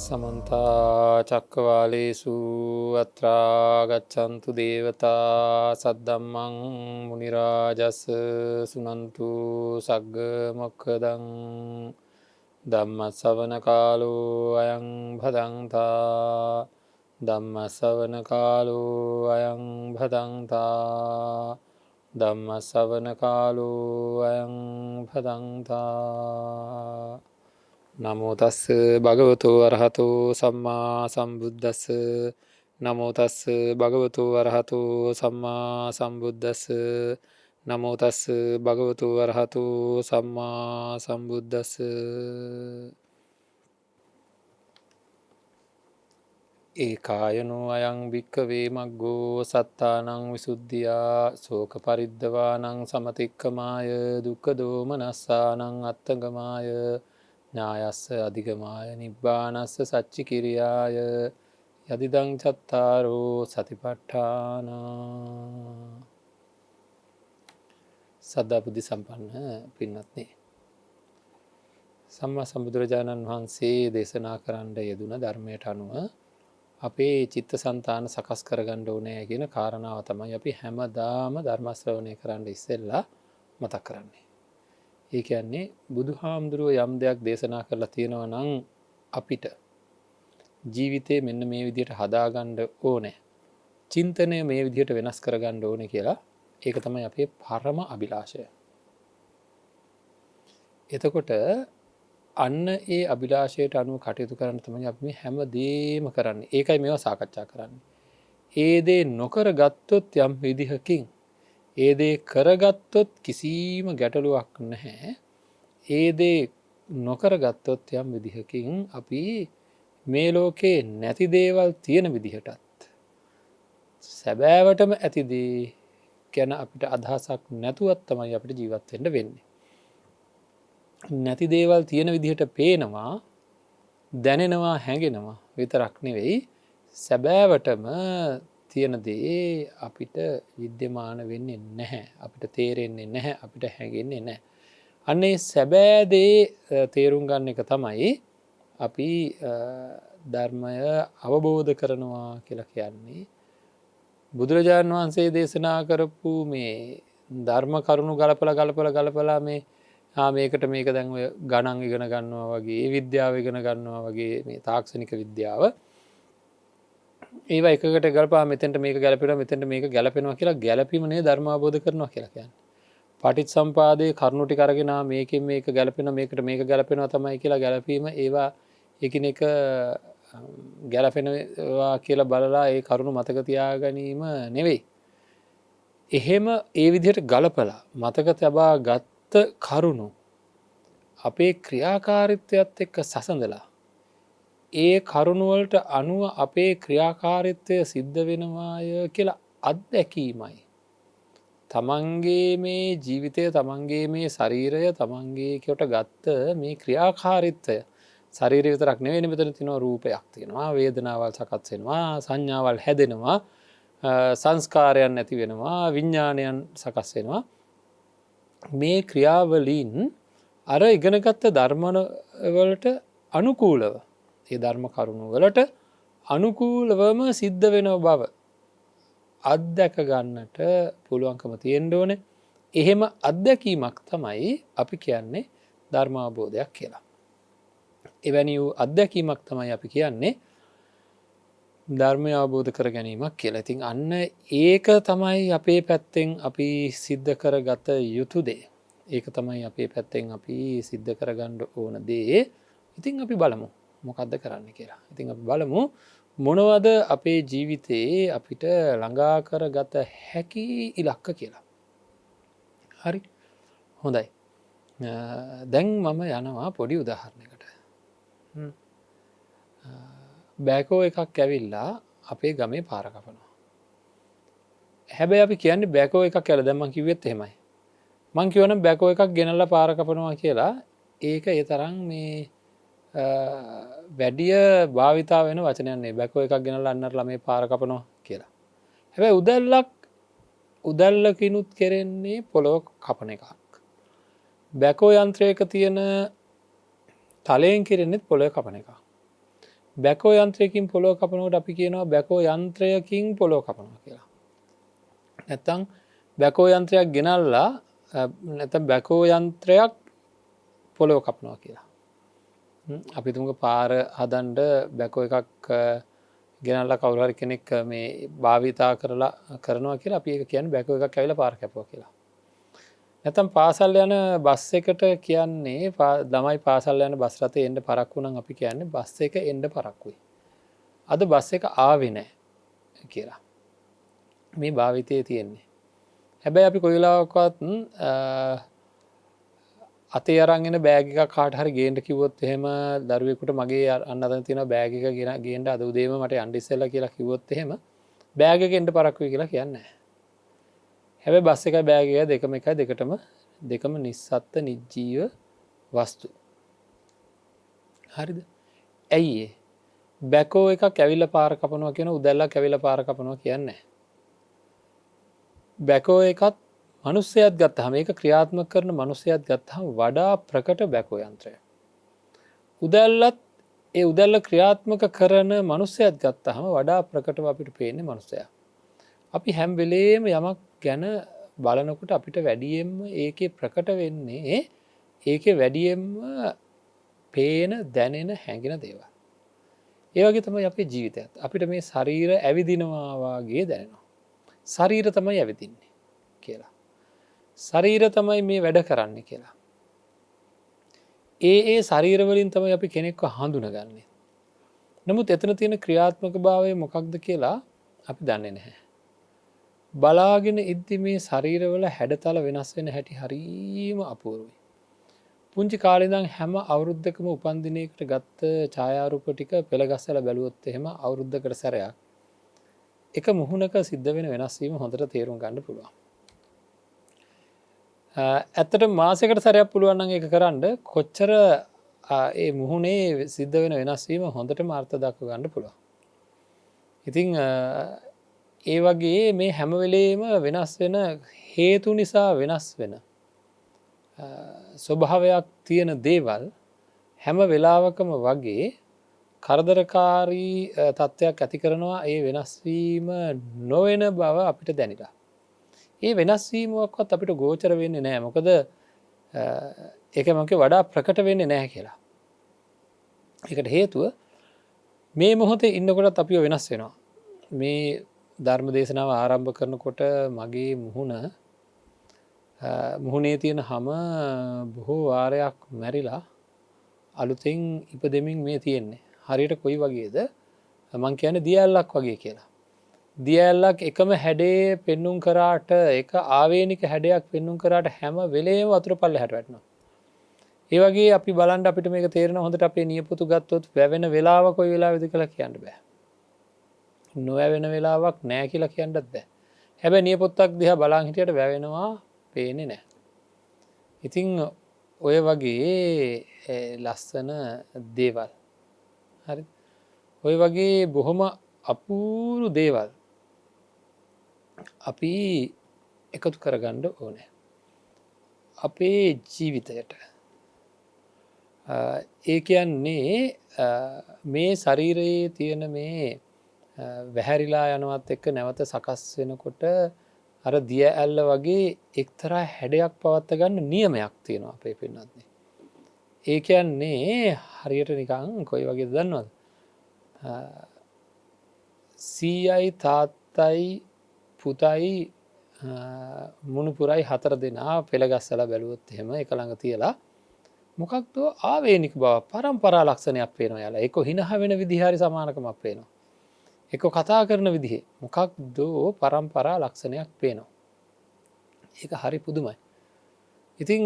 समन्ता चक्रवालेषु अत्रा गच्छन्तु देवता सद्धम्मं मुनिराजस् सुनन्तु सग्ग मोक्खदं ධම්මස්සවන කාලෝ අයං භදංතා ධම්මස්සවන කාලෝ අයං භදංතා ධම්මස්සවන කාලෝ අයං භදංතා නමෝ තස්ස භගවතු අරහතෝ සම්මා සම්බුද්දස්ස නමෝ තස්ස භගවතු අරහතෝ සම්මා සම්බුද්දස්ස නමෝ තස්ස භගවතු අරහතෝ සම්මා සම්බුද්දස්ස ඒකායනෝ අයං භික්ඛවේ මග්ගෝ සත්තානං විසුද්ධියා ශෝක පරිද්දවානං සමතික්කමාය දුක්ඛ දෝමනස්සානං අත්තගමාය ඥායස්ස අධිගමාය නිබ්බානස්ස සච්චි කිරියාය යදිදං චත්තාරෝ සතිපට්ඨාන සද්ධා බුද්ධ සම්පන්න පින්වත්නි, සම්මා සම්බුදුරජාණන් වහන්සේ දේශනා කරන්න යෙදුන ධර්මයට අනුව අපේ චිත්තසංතාන සකස් කරගන්න ඕනේ කියන කාරණාව තමයි අපි හැමදාම ධර්ම ශ්‍රවණය කරන්න ඉස්සෙල්ලා මතක් කරන්නේ. ඒ කියන්නේ බුදුහාමුදුරුවෝ යම් දෙයක් දේශනා කරලා තියෙනවා නම් අපිට ජීවිතේ මෙන්න මේ විදිහට හදාගන්න ඕනේ, චින්තනය මේ විදිහට වෙනස් කරගන්න ඕනේ කියලා, ඒක තමයි අපේ පරම අභිලාෂය. එතකොට අන්න ඒ අභිලාෂයට අනුව කටයුතු කරන්න තමයි අපි මේ හැම දේම කරන්නේ. ඒකයි මේවා සාකච්ඡා කරන්නේ. ඒ දේ නොකර ගත්තොත් යම් විදිහකින්, ඒ දේ කරගත්තොත් කිසිම ගැටලුවක් නැහැ. ඒ දේ නොකර ගත්තොත් යම් විදිහකින් අපි මේ ලෝකේ නැති දේවල් තියෙන විදිහටත් සැබෑවටම ඇතිදේ ගැන අපිට අදහසක් නැතුවත් තමයි අපිට ජීවත් වෙන්න වෙන්නේ. නැති දේවල් තියෙන විදිහට පේනවා, දැනෙනවා, හැඟෙනවා විතරක් නෙවෙයි, සැබෑවටම තියෙන දේ අපිට විද්‍යමාන වෙන්නේ නැහැ, අපිට තේරෙන්නේ නැහැ, අපිට හැඟෙන්නේ නැහැ. අන්නේ සැබෑ දේ තේරුම් ගන්න එක තමයි අපි ධර්මය අවබෝධ කරනවා කියලා කියන්නේ. බුදුරජාණන් වහන්සේ දේශනා කරපු මේ ධර්ම කරුණු ගලපලා මේ මේකට මේක දැන් ඔය ගණන් ඉගෙන ගන්නවා වගේ, විද්‍යාව ඉගෙන ගන්නවා වගේ, මේ තාක්ෂණික විද්‍යාව, ඒවා එකකට ගලපා මෙතෙන්ට මේක ගැලපෙනවා, මෙතෙන්ට මේක ගැලපෙනවා කියලා ගැලපීමනේ ධර්ම අවබෝධ කරනවා කියලා කියන්නේ. පටිච්චසමුපාදයේ කරුණු ටික අරගෙන මේකෙන් මේක ගැලපෙනවා, මේකට මේක ගැලපෙනවා තමයි කියලා ගැලපීම, ඒවා එකිනෙක ගැලපෙනවා කියලා බලලා ඒ කරුණු මතක තියා ගැනීම නෙවෙයි. එහෙම ඒ විදිහට ගලපලා මතක තබා ගත්ත කරුණු අපේ ක්‍රියාකාරීත්වයත් එක්ක සසඳලා ඒ කරුණුවලට අනුව අපේ ක්‍රියාකාරීත්වය සිද්ධ වෙනවාය කියලා අත්දැකීමයි තමන්ගේ මේ ජීවිතය, තමන්ගේ මේ ශරීරය, තමන්ගේ කොට ගත්ත මේ ක්‍රියාකාරීත්වය. ශරීරය විතරක් නෙවෙයි, මෙතන තියෙනවා රූපයක් තියෙනවා, වේදනාවල් සකස් වෙනවා, සංඥාවල් හැදෙනවා, සංස්කාරයන් ඇති වෙනවා, විඥානයන් සකස් වෙනවා. මේ ක්‍රියාවලින් අර ඉගෙනගත්ත ධර්මවලට අනුකූලව, ඒ ධර්ම කරුණු වලට අනුකූලවම සිද්ධ වෙන බව අත්දැක ගන්නට පුළුවන්කම තියෙන්න ඕනේ. එහෙම අත්දැකීමක් තමයි අපි කියන්නේ ධර්මාවබෝධයක් කියලා. එවැනි වූ අත්දැකීමක් තමයි අපි කියන්නේ ධර්මය අවබෝධ කර ගැනීමක් කියලා. ඉතින් අන්න ඒක තමයි අපේ පැත්තෙන් අපි සිද්ධ කරගත යුතු දේ. ඒක තමයි අපේ පැත්තෙන් අපි සිද්ධ කරගන්න ඕන දේ. ඉතින් අපි බලමු මොකද්ද කරන්න කියලා. ඉතින් අපි බලමු මොනවද අපේ ජීවිතයේ අපිට ළඟා කරගත හැකි ඉලක්ක කියලා. හරි. හොඳයි. දැන් මම යනවා පොඩි උදාහරණයකට. බෑකෝ එකක් ඇවිල්ලා අපේ ගමේ පාර කපනවා. හැබැයි අපි කියන්නේ බෑකෝ එකක් කියලා. දැන් මං කිව්වෙත් එහෙමයි. මං කියවනම් බෑකෝ එකක් ගෙනල්ලා පාර කපනවා කියලා. ඒක ඒ තරම් මේ වැඩිය භාවිතා වෙන වචනයක් නෙවෙයි. බෑකෝ එකක් ගෙනල්ලා අන්නර ළමේ පාර කපනවා කියලා. හැබැයි උදැල්ලකිනුත් කෙරෙන්නේ පොළොව කපන එකක්. බෑකෝ යන්ත්‍රයක තියෙන තලයෙන් කෙරෙන්නේත් පොළොව කපන එකක්. බැකෝ යන්ත්‍රයකින් පොළොව කපනකොට අපි කියනවා බැකෝ යන්ත්‍රයකින් පොළොව කපනවා කියලා. නැත්තම් බැකෝ යන්ත්‍රයක් ගෙනල්ලා නැත්නම් බැකෝ යන්ත්‍රයක් පොළොව කපනවා කියලා. අපි තුමු පාර හදන්ඩ බැකෝ එකක් ගෙනල්ලා කවුරු හරි කෙනෙක් මේ භාවිතා කරනවා කියලා අපි ඒක කියන්නේ බැකෝ එකක් ඇවිල්ලා පාර කැපුවා කියලා. නැත්නම් පාසල් යන බස් එකට කියන්නේ ළමයි පාසල් යන බස් රථේ එන්න පරක්කු නම් අපි කියන්නේ බස් එක එන්න පරක්කුයි. අද බස් එක ආවේ නැහැ කියලා. මේ භාවිතයේ තියෙන්නේ. හැබැයි අපි කොයි වෙලාවකවත් අතේ අරන් එන බෑග් එකක් කාට හරි ගේන්න කිව්වොත් එහෙම දරුවෙකුට මගේ අන්න අතන තියෙන බෑග් එක ගේන්න අද උදේම මට යන්න ඉස්සෙල්ලා කියලා කිව්වොත් එහෙම බෑග් එක එන්න පරක්කුයි කියලා කියන්නේ නැහැ. හැබැයි බස් එකයි බෑග් එකයි දෙකම එකයි දෙකම නිස්සත්ත්ව නිජීව වස්තු. හරිද? ඇයි ඒ? බැකෝ එකක් ඇවිල්ලා පාර කපනවා කියන උදැල්ලක් ඇවිල්ලා පාර කපනවා කියන්නේ නැහැ. බැකෝ එකත් මනුස්සයත් ගත්තහම ඒක ක්‍රියාත්මක කරන මනුස්සයත් ගත්තහම වඩා ප්‍රකට බැකෝ යන්ත්‍රය. උදැල්ලත් ඒ උදැල්ල ක්‍රියාත්මක කරන මනුස්සයත් ගත්තහම වඩා ප්‍රකටව අපිට පේන්නේ මනුස්සයා. අපි හැම වෙලේම යමක් ගැන බලනකොට අපිට වැඩියෙන්ම ඒකේ ප්‍රකට වෙන්නේ ඒකේ වැඩියෙන්ම පේන දැනෙන හැඟෙන දේවල්. ඒ වගේ තමයි අපේ ජීවිතයත්. අපිට මේ ශරීර ඇවිදිනවා වාගේ දැනෙනවා. ශරීර තමයි ඇවිදින්නේ කියලා. ශරීර තමයි මේ වැඩ කරන්නේ කියලා. ඒ ශරීර වලින් තමයි අපි කෙනෙක්ව හඳුනගන්නේ. නමුත් එතන තියෙන ක්‍රියාත්මක භාවය මොකක්ද කියලා අපි දන්නේ නැහැ. බලාගෙන ඉද්දි මේ ශරීරවල හැඩතල වෙනස් වෙන හැටි හරීම අපූර්වයි. පුංචි කාලේ ඉඳන් හැම අවුරුද්දකම උපන්දිනයකට ගත්ත ඡායාරූප ටික පෙළගස්සලා බැලුවොත් එහෙම අවුරුද්දකට සැරයක් එක මුහුණක සිද්ධ වෙන වෙනස් වීම හොඳට තේරුම් ගන්න පුළුවන්. ඇත්තට මාසයකට සැරයක් පුළුවන් නම් ඒක කරන්න කොච්චර ඒ මුහුණේ සිද්ධ වෙන වෙනස් වීම හොඳටම අර්ථ දක්ව ගන්න පුළුවන්. ඉතින් ඒ වගේ මේ හැම වෙලේම වෙනස් වෙන හේතු නිසා වෙනස් වෙන ස්වභාවයක් තියෙන දේවල් හැම වෙලාවකම වගේ කරදරකාරී තත්ත්වයක් ඇති කරනවා. ඒ වෙනස් වීම නොවන බව අපිට දැනෙලා. ඒ වෙනස් වීමක්වත් අපිට ගෝචර වෙන්නේ නැහැ. මොකද ඒක මොකද වඩා ප්‍රකට වෙන්නේ නැහැ කියලා. ඒකට හේතුව මේ මොහොතේ ඉන්නකොටත් අපිව වෙනස් වෙනවා. මේ ධර්ම දේශනාව ආරම්භ කරනකොට මගේ මුහුණේ තියෙන හැම බොහෝ වාරයක් මැරිලා අලුතෙන් ඉපදෙමින් මේ තියෙන්නේ. හරියට කොයි වගේද? මං කියන්නේ දිය ඇල්ලක් වගේ කියලා. දිය ඇල්ලක් එකම හැඩේ පෙන්눔 කරාට එක ආවේනික හැඩයක් පෙන්눔 කරාට හැම වෙලේම වතුර පල්ලෙහාට වැටෙනවා. ඒ වගේ අපි බලන්න අපිට මේක තේරෙනවා. හොඳට අපේ නියපොතු ගත්තොත් වැවෙන වෙලාව කොයි වෙලාවෙද කියලා කියන්න බෑ. නොවැවෙන වෙලාවක් නෑ කියලා කියන්නත් බෑ. හැබැයි නියපොත්තක් දිහා බලන් හිටියට වැවෙනවා පේන්නේ නෑ. ඉතින් ඔය වගේ ලස්සන දේවල්. හරි. ඔය වගේ බොහොම අපූර්ව දේවල් අපි එකතු කරගන්න ඕනේ. අපේ ජීවිතයට. ඒ කියන්නේ මේ ශරීරයේ තියෙන මේ වැහැරිලා යනවත් එක්ක නැවත සකස් වෙනකොට අර දිය ඇල්ල වගේ එක්තරා හැඩයක් පවත්ත ගන්න නියමයක් තියෙනවා අපේ පින්නත්නේ. ඒ කියන්නේ හරියට නිකන් කොයි වගේද දන්නවද? සීයයි තාත්තයි පුතයි මුණුපුරයි 4 දෙනා පෙළගස්සලා බැලුවොත් එහෙම එක ළඟ තියලා මොකක්ද ආවේනික බව පරම්පරා ලක්ෂණයක් පේනවා යාලා. ඒක හිනහ වෙන විදිහ හරි සමානකමක් පේනවා. එක කතා කරන විදිහේ මොකක්ද පරම්පරා ලක්ෂණයක් පේනවා. ඒක හරි පුදුමයි. ඉතින්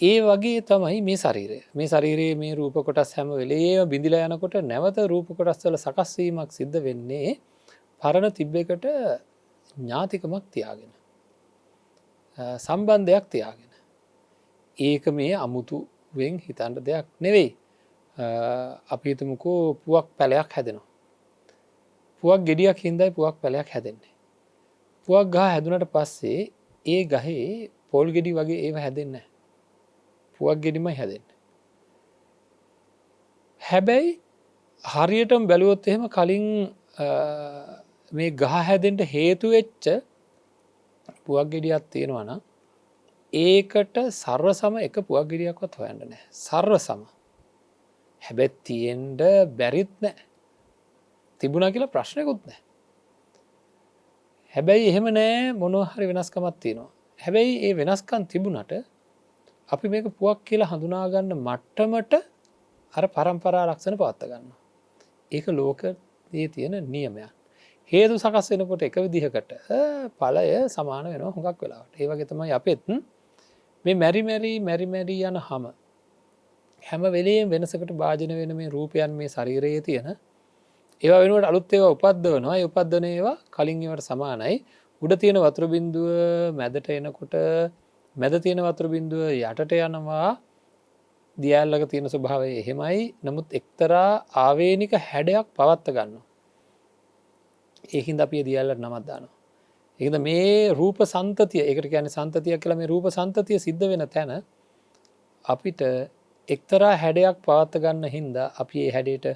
ඒ වගේ තමයි මේ ශරීරය. මේ ශරීරයේ මේ රූප කොටස් හැම වෙලේම බිඳිලා යනකොට නැවත රූප කොටස් වල සකස් වීමක් සිද්ධ වෙන්නේ පරණ තිබ්බෙකට ඥාතිකමක් තියාගෙන. සම්බන්ධයක් තියාගෙන. ඒක මේ අමුතුවෙන් හිතන්න දෙයක් නෙවෙයි. අපි හිතමුකෝ පුවක් පැලයක් හැදෙනවා. පුවක් ගෙඩියක් හින්දායි පුවක් පැලයක් හැදෙන්නේ. පුවක් ගහ හැදුනට පස්සේ ඒ ගහේ පොල් ගෙඩි වගේ ඒව හැදෙන්නේ නැහැ. පුවක් ගෙඩිමයි හැදෙන්නේ. හැබැයි හරියටම බැලුවොත් එහෙම කලින් මේ ගහ හැදෙන්ට හේතු වෙච්ච පුවක් ගෙඩියක් තියෙනවා නම් ඒකට සර්ව සම එක පුවක් ගෙඩියක්වත් හොයන්න නෑ. සර්ව සම. හැබැයි තියෙන්ඩ බැරිත් නෑ. තිබුණා කියලා ප්‍රශ්නයකුත් නෑ. හැබැයි එහෙම නෑ මොනහරි වෙනස්කමත් තියෙනවා. හැබැයි ඒ වෙනස්කම් තිබුණට අපි මේක පුවක් කියලා හඳුනාගන්න මට්ටමට අර පරම්පරා ලක්ෂණ පවත්ත ගන්න. ඒක ලෝකයේ තියෙන නියමයක්. හේතු සකස් වෙනකොට එක විදිහකට ඵලය සමාන වෙනවා හුඟක් වෙලාවට. ඒ වගේ තමයි අපෙත් මේ මැරි යන හැම වෙලේම වෙනසකට භාජන වෙන මේ රූපයන් මේ ශරීරයේ තියෙන ඒවා වෙනුවට අලුත් ඒවා උපද්දවනවා. ඒ උපද්දන ඒවා කලින් ඒවාට සමානයි. උඩ තියෙන වතුර බිඳුව මැදට එනකොට මැද තියෙන වතුර බිඳුව යටට යනවා. දියැලක තියෙන ස්වභාවය එහෙමයි. නමුත් එක්තරා ආවේනික හැඩයක් පවත්ත ගන්නවා. ඒහින්ද අපි දියැලට නමක් දානවා. ඒකද මේ රූප සන්තතිය, ඒකට කියන්නේ සන්තතිය කියලා. මේ රූප සන්තතිය සිද්ධ වෙන තැන අපිට එක්තරා හැඩයක් පවත්ත ගන්න හින්දා අපි ඒ හැඩයට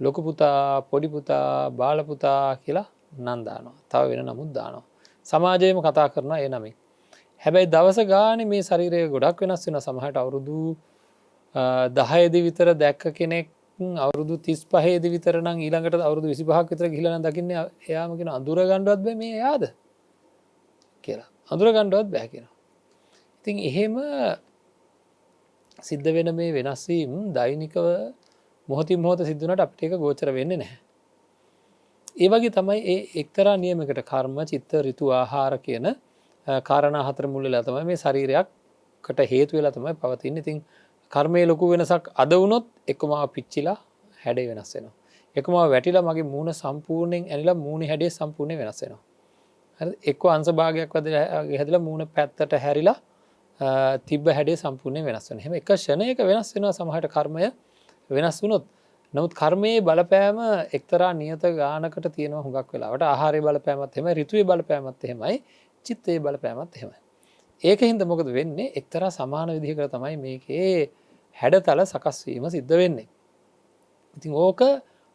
ලොකු පුතා, පොඩි පුතා, බාල පුතා කියලා නම් දානවා. තව වෙන නමුත් දානවා. සමාජයේම කතා කරනවා ඒ නමින්. හැබැයි දවස ගානේ මේ ශරීරය ගොඩක් වෙනස් වෙනවා. සමහරට අවුරුදු 10 දී විතර දැක්ක කෙනෙක් අවුරුදු 35 දී විතර නම් ඊළඟට අවුරුදු 25ක් විතර ගිහිලා නම් දකින්නේ එයාම කියන අඳුර ගන්නවත් බෑ මේ එයාද කියලා. අඳුර ගන්නවත් බෑ කියනවා. ඉතින් එහෙම සිද්ධ වෙන මේ වෙනස් වීම දෛනිකව මොහොතින් මොහොත සිද්ධ වුණාට අපිට ඒක ගෝචර වෙන්නේ නැහැ. ඒ වගේ තමයි ඒ එක්තරා නියමයකට කර්ම, චිත්ත, ඍතු, ආහාර කියන කාරණා හතර මුල් වෙලා තමයි මේ ශරීරයකට හේතු වෙලා තමයි පවතින්නේ. ඉතින් කර්මයේ ලොකු වෙනසක් අද වුණොත් එකම පිච්චිලා හැඩේ වෙනස් වෙනවා. එකම වැටිලා මගේ මූණ සම්පූර්ණයෙන් ඇනිලා මූණේ හැඩේ සම්පූර්ණයෙන් වෙනස් වෙනවා. හරිද? එක්ක අංශ භාගයක් වගේ හැදලා මූණ පැත්තට හැරිලා තිබ්බ හැඩේ සම්පූර්ණයෙන් වෙනස් වෙනවා. එහෙම එක ෂණයක වෙනස් වෙනවා සමහරට කර්මය වෙනස් වුණොත්. නමුත් කර්මයේ බලපෑම එක්තරා නියත ගානකට තියෙනවා හුඟක් වෙලාවට. ආහාරයේ බලපෑමත් එහෙමයි, ඍතුවේ බලපෑමත් එහෙමයි, චිත්තයේ බලපෑමත් එහෙමයි. ඒකින්ද මොකද වෙන්නේ? එක්තරා සමාන විදිහකට තමයි මේකේ හැඩතල සකස් වීම සිද්ධ වෙන්නේ. ඉතින් ඕක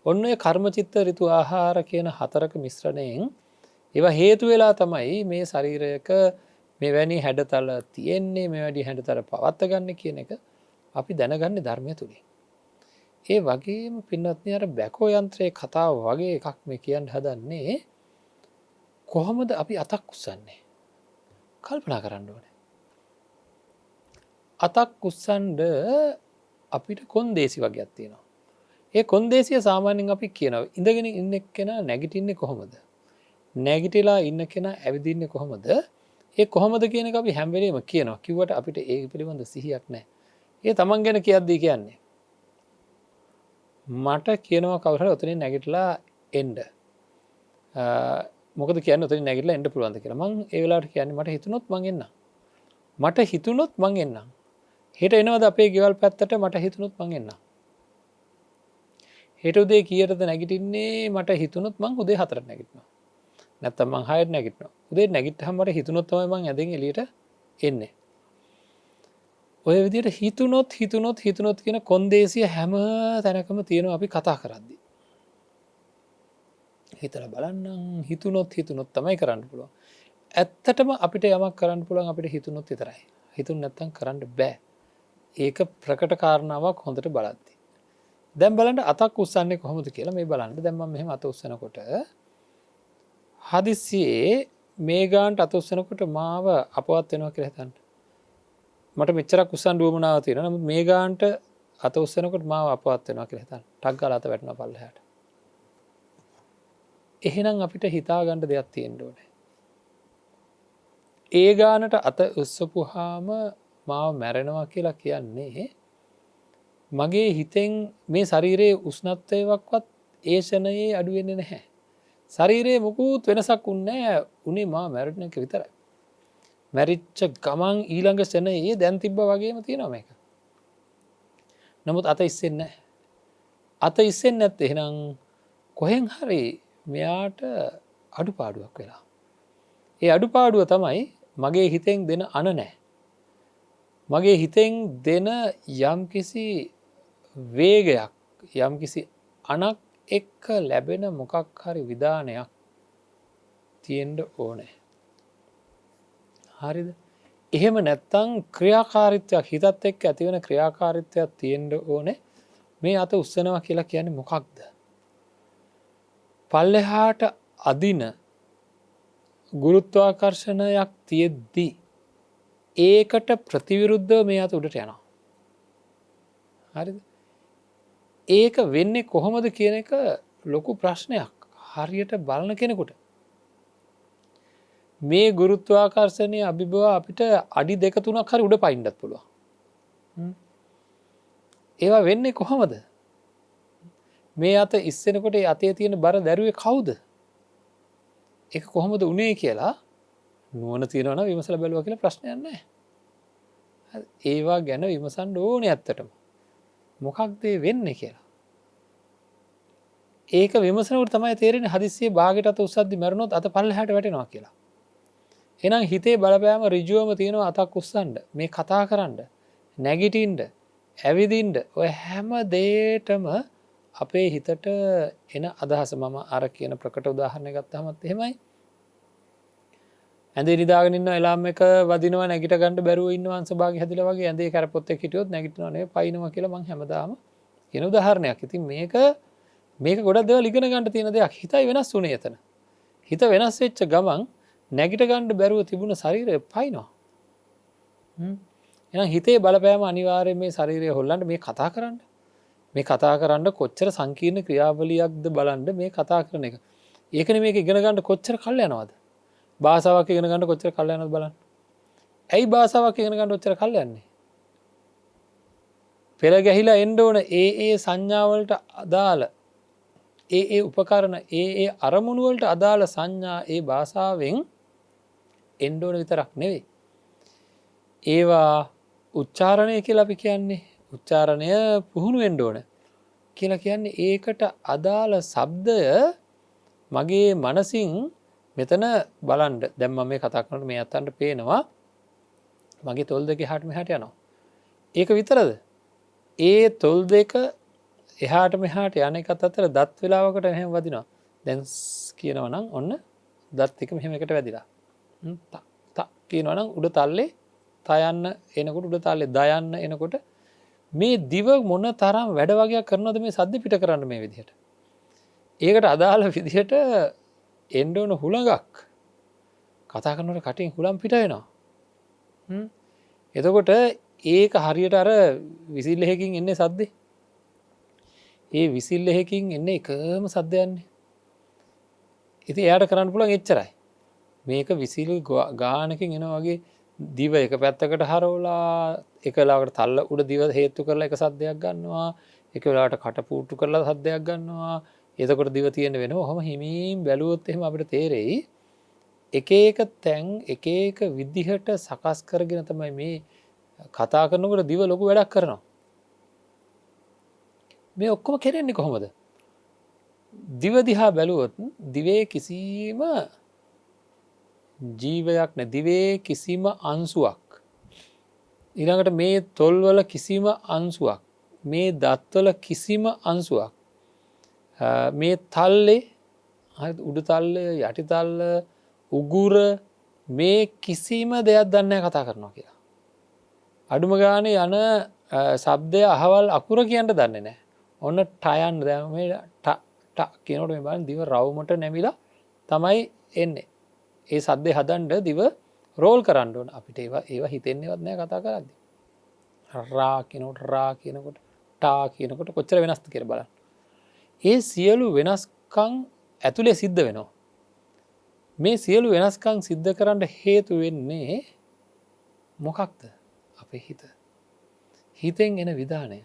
ඔන්න ඔය කර්ම, චිත්ත, ඍතු, ආහාර කියන හතරක මිශ්‍රණයෙන් ඒවා හේතු වෙලා තමයි මේ ශරීරයක මෙවැනි හැඩතල තියෙන්නේ, මෙවැනි හැඩතල පවත්ත ගන්න කියන එක අපි දැනගන්නේ ධර්මය තුලින්. ඒ වගේම පින්වත්නි අර බැකෝ යන්ත්‍රයේ කතාව වගේ එකක් මේ කියන්න හදන්නේ. කොහොමද අපි අතක් උස්සන්නේ? කල්පනා කරන්න ඕනේ. අතක් උස්සන්න අපිට කොන්දේසි වගේක් තියෙනවා. ඒ කොන්දේසිය සාමාන්‍යයෙන් අපි කියනවා ඉඳගෙන ඉන්න කෙනා නැගිටින්නේ කොහොමද? නැගිටලා ඉන්න කෙනා ඇවිදින්නේ කොහොමද? ඒ කොහොමද කියන එක අපි හැම වෙලේම කියනවා. කිව්වට අපිට ඒ පිළිබඳ සිහියක් නැහැ. ඒ තමන් ගැන කියද්දී කියන්නේ මට කියනවා කවුරු හරි ඔතනින් නැගිටලා එන්න. මොකද කියන්නේ ඔතනින් නැගිටලා එන්න පුළුවන්ද කියලා. මං ඒ වෙලාවට කියන්නේ මට හිතුනොත් මං එන්නම්. මට හිතුනොත් මං එන්නම්. හෙට එනවද අපේ ගෙවල් පැත්තට? මට හිතුනොත් මං එන්නම්. හෙට උදේ කීයටද නැගිටින්නේ? මට හිතුනොත් මං උදේ 4ට නැගිටිනවා. නැත්තම් මං 6ට නැගිටිනවා. උදේ නැගිට්ටහම මට හිතුනොත් තමයි මං ඇඳෙන් එළියට එන්නේ. ඔය විදිහට හිතුනොත් කියන කොන්දේසිය හැම තැනකම තියෙනවා අපි කතා කරද්දී. හිතලා බලන්නම් හිතුනොත් තමයි කරන්න පුළුවන්. ඇත්තටම අපිට යමක් කරන්න පුළුවන් අපිට හිතුනොත් විතරයි. හිතුන් නැත්තම් කරන්න බෑ. ඒක ප්‍රකට කාරණාවක් හොඳට බලද්දී. දැන් බලන්න අතක් උස්සන්නේ කොහොමද කියලා මේ බලන්න. දැන් මම මෙහෙම අත උස්සනකොට හදිස්සියේ මේ ගානට අත උස්සනකොට මාව අපවත් වෙනවා කියලා හිතන්න. මට මෙච්චරක් උස්සන් දුවමනාව තියෙනවා. නමුත් මේ ගානට අත උස්සනකොට මාව අපවත් වෙනවා කියලා හිතන්න. ටක් ගාලා අත වැටෙනවා පල්ලෙහාට. එහෙනම් අපිට හිතා ගන්න දෙයක් තියෙන්න ඕනේ. ඒ ගානට අත උස්සපුවාම මාව මැරෙනවා කියලා කියන්නේ මගේ හිතෙන් මේ ශරීරයේ උෂ්ණත්වයක්වත් ඒ ෂණයේ අඩු වෙන්නේ නැහැ. ශරීරයේ මොකුත් වෙනසක් උන්නේ නැහැ. උනේ මාව මැරෙන එක විතරයි. මැරිච්ච ගමන් ඊළඟ ෂණයේ දැන් තිබ්බා වගේම තියෙනවා මේක. නමුත් අත ඉස්සෙන්නේ නැහැ. අත ඉස්සෙන්නේ නැත්නම් එහෙනම් කොහෙන් හරි මෙයාට අඩුපාඩුවක් වෙලා. ඒ අඩුපාඩුව තමයි මගේ හිතෙන් දෙන අන නැහැ. මගේ හිතෙන් දෙන යම්කිසි වේගයක්, යම්කිසි අනක් එක්ක ලැබෙන මොකක් හරි විධානයක් තියෙන්ඩ ඕනෑ. හරිද? එහෙම නැත්තං ක්‍රියාකාරිත්වයක් හිතත් එක්ක ඇතිවෙන ක්‍රියාකාරිත්වයක් තියෙන්ඩ ඕනේ. මේ අත උත්සනවා කියලා කියන්නේ මොකක්ද? පල්ලෙහාට අදින ගුරුත්වාකර්ශණයක් තියෙද්දී ඒකට ප්‍රතිවිරුද්ධව මේ අත උඩට යනවා. හරිද? ඒක වෙන්නේ කොහොමද කියන එක ලොකු ප්‍රශ්නයක්. හරියට බලන කෙනෙකුට මේ ගුරුත්වාකර්ශණය අභිබව අපිට අඩි 2-3ක් හරි උඩ පයින්නත් පුළුවන්. ඒවා වෙන්නේ කොහොමද? මේ අත ඉස්සෙනකොට අතේ තියෙන බර දැරුවේ කවුද? ඒක කොහොමද උනේ කියලා නුවණ තියනවා නම් විමසලා බලුවා කියලා ප්‍රශ්නයක් නැහැ. ඒවා ගැන විමසන්න ඕනේ ඇත්තටම. මොකක්ද වෙන්නේ කියලා. ඒක විමසනකොට තමයි තේරෙන්නේ හදිස්සියේ බාගෙට අත උස්සද්දි මැරුණොත් අත පල්ලෙහාට වැටෙනවා කියලා. එහෙනම් හිතේ බලපෑම ඍජුවම තියෙනවා අතක් උස්සන්න, මේ කතා කරන්න, නැගිටින්න, ඇවිදින්න ඔය හැම දෙයකටම අපේ හිතට එන අදහස මම අර කියන ප්‍රකට උදාහරණයක් ගත්තාමත් එහෙමයි. ඇඳේ නිදාගෙන ඉන්න එලාම් එක වදිනවා නැගිට ගන්න බැරුව ඉන්නවා අංශභාගය හැදිලා වගේ ඇඳේ කරපොත් එක්ක හිටියොත් නැගිටිනවා නෙවෙයි පයින්නවා කියලා මම හැමදාම කියන උදාහරණයක්. ඉතින් මේක ගොඩක් දේවල් ඉගෙන ගන්න තියෙන දෙයක්. හිතයි වෙනස් වුණේ එතන. හිත වෙනස් වෙච්ච ගමන් නැගිට ගන්න බැරුව තිබුණ ශරීරය පයින්නවා. එහෙනම් හිතේ බලපෑම අනිවාර්යයෙන් මේ ශරීරය හොල්ලන්න මේ කතා කරන්න. මේ කතා කරන්න කොච්චර සංකීර්ණ ක්‍රියාවලියක්ද බලන්න මේ කතා කරන එක. ඒකනේ මේක ඉගෙන ගන්න කොච්චර කල් යනවද? භාෂාවක් ඉගෙන ගන්න කොච්චර කල් යනවද බලන්න. ඇයි භාෂාවක් ඉගෙන ගන්න කොච්චර කල් යන්නේ? පෙළ ගැහිලා එන්න ඕන ඒ සංඥා වලට අදාළ ඒ උපකරණ ඒ අරමුණු වලට අදාළ සංඥා ඒ භාෂාවෙන් එන්න ඕන විතරක් නෙවෙයි. ඒවා උච්චාරණය කියලා අපි කියන්නේ උච්චාරණය පුහුණු වෙන්න ඕන කියලා කියන්නේ ඒකට අදාළ ශබ්දය මගේ මනසින් මෙතන බලන්න. දැන් මම මේ කතා කරනකොට මේ අතන්ට පේනවා මගේ තොල් දෙක එහාට මෙහාට යනවා. ඒක විතරද? ඒ තොල් දෙක එහාට මෙහාට යන එකත් අතර දත් වේලාවකට එහෙම වදිනවා. දැන් කියනවා නම් ඔන්න දත් එක මෙහෙම එකට වැදිලා. ත කියනවා නම් උඩ තල්ලේ තයන්න එනකොට උඩ තල්ලේ දයන්න එනකොට මේ දිව මොන තරම් වැඩ වගේක් කරනවද මේ සද්ද පිට කරන්න මේ විදිහට. ඒකට අදාළ විදිහට එන්න ඕන හුලඟක් කතා කරනකොට කටින් හුලම් පිට වෙනවා. එතකොට ඒක හරියට අර විසිල්ලෙහකින් එන්නේ සද්දේ. ඒ විසිල්ලෙහකින් එන්නේ එකම සද්දයන්නේ. ඉතින් එයාට කරන්න පුළුවන් එච්චරයි. මේක විසිල් ගානකින් එනවා වගේ දිව එක පැත්තකට හරවලා එක වෙලාවකට තල්ල උඩ දිව හේතු කරලා එක සද්දයක් ගන්නවා. එක වෙලාවට කට පුට්ටු කරලා සද්දයක් ගන්නවා. එතකොට දිව තියෙන වෙනවා. ඔහම හිමින් බැලුවොත් එහෙම අපිට තේරෙයි එක එක තැන් එක එක විදිහට සකස් කරගෙන තමයි මේ කතා කරනකොට දිව ලොකු වැඩක් කරනවා. මේ ඔක්කොම කරන්නේ කොහොමද? දිව දිහා බැලුවොත් දිවේ කිසිම ජීවයක් නැ දිවේ කිසිම අංශුවක් ඊළඟට මේ තොල්වල කිසිම අංශුවක් මේ දත්වල කිසිම අංශුවක් මේ තල්ලේ උඩු තල්ල යටි තල්ල උගුර මේ කිසිම දෙයක් දන්නේ නැහැ කතා කරනවා කියලා. අඩුම ගානේ යන ශබ්දය අහවල් අකුර කියන්න දන්නේ නැහැ. ඔන්න ටයන් දැන් මේ ට කියනකොට මේ බලන්න දිව රවුමට නැමිලා තමයි එන්නේ. ඒ සද්දේ හදන්න දිව රෝල් කරන්න ඕන. අපිට ඒවා හිතෙන්නේවත් නැහැ කතා කරද්දී. රා කියනකොට රා කියනකොට ටා කියනකොට කොච්චර වෙනස්ද කියලා බලන්න. ඒ සියලු වෙනස්කම් ඇතුලේ සිද්ධ වෙනවා. මේ සියලු වෙනස්කම් සිද්ධ කරන්න හේතු වෙන්නේ මොකක්ද? අපේ හිත. හිතෙන් එන විධානය.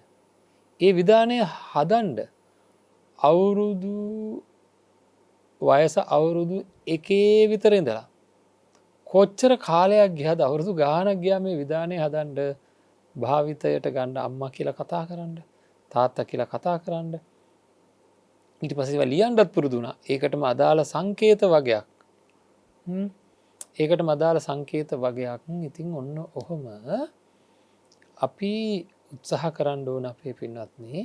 ඒ විධානය හදන්න අවුරුදු වයස අවුරුදු 1 විතර ඉඳලා කොච්චර කාලයක් ගියද අවුරුදු ගාණක් ගියා මේ විධානය හදන්න භාවිතයට ගන්න අම්මා කියලා කතා කරන්න තාත්තා කියලා කතා කරන්න ඊට පස්සේ ඒවා ලියන්නත් පුරුදු වුණා. ඒකටම අදාළ සංකේත වගයක්. ඒකටම අදාළ සංකේත වගයක්. ඉතින් ඔන්න ඔහොම අපි උත්සාහ කරන්න ඕන අපේ පින්වත්නි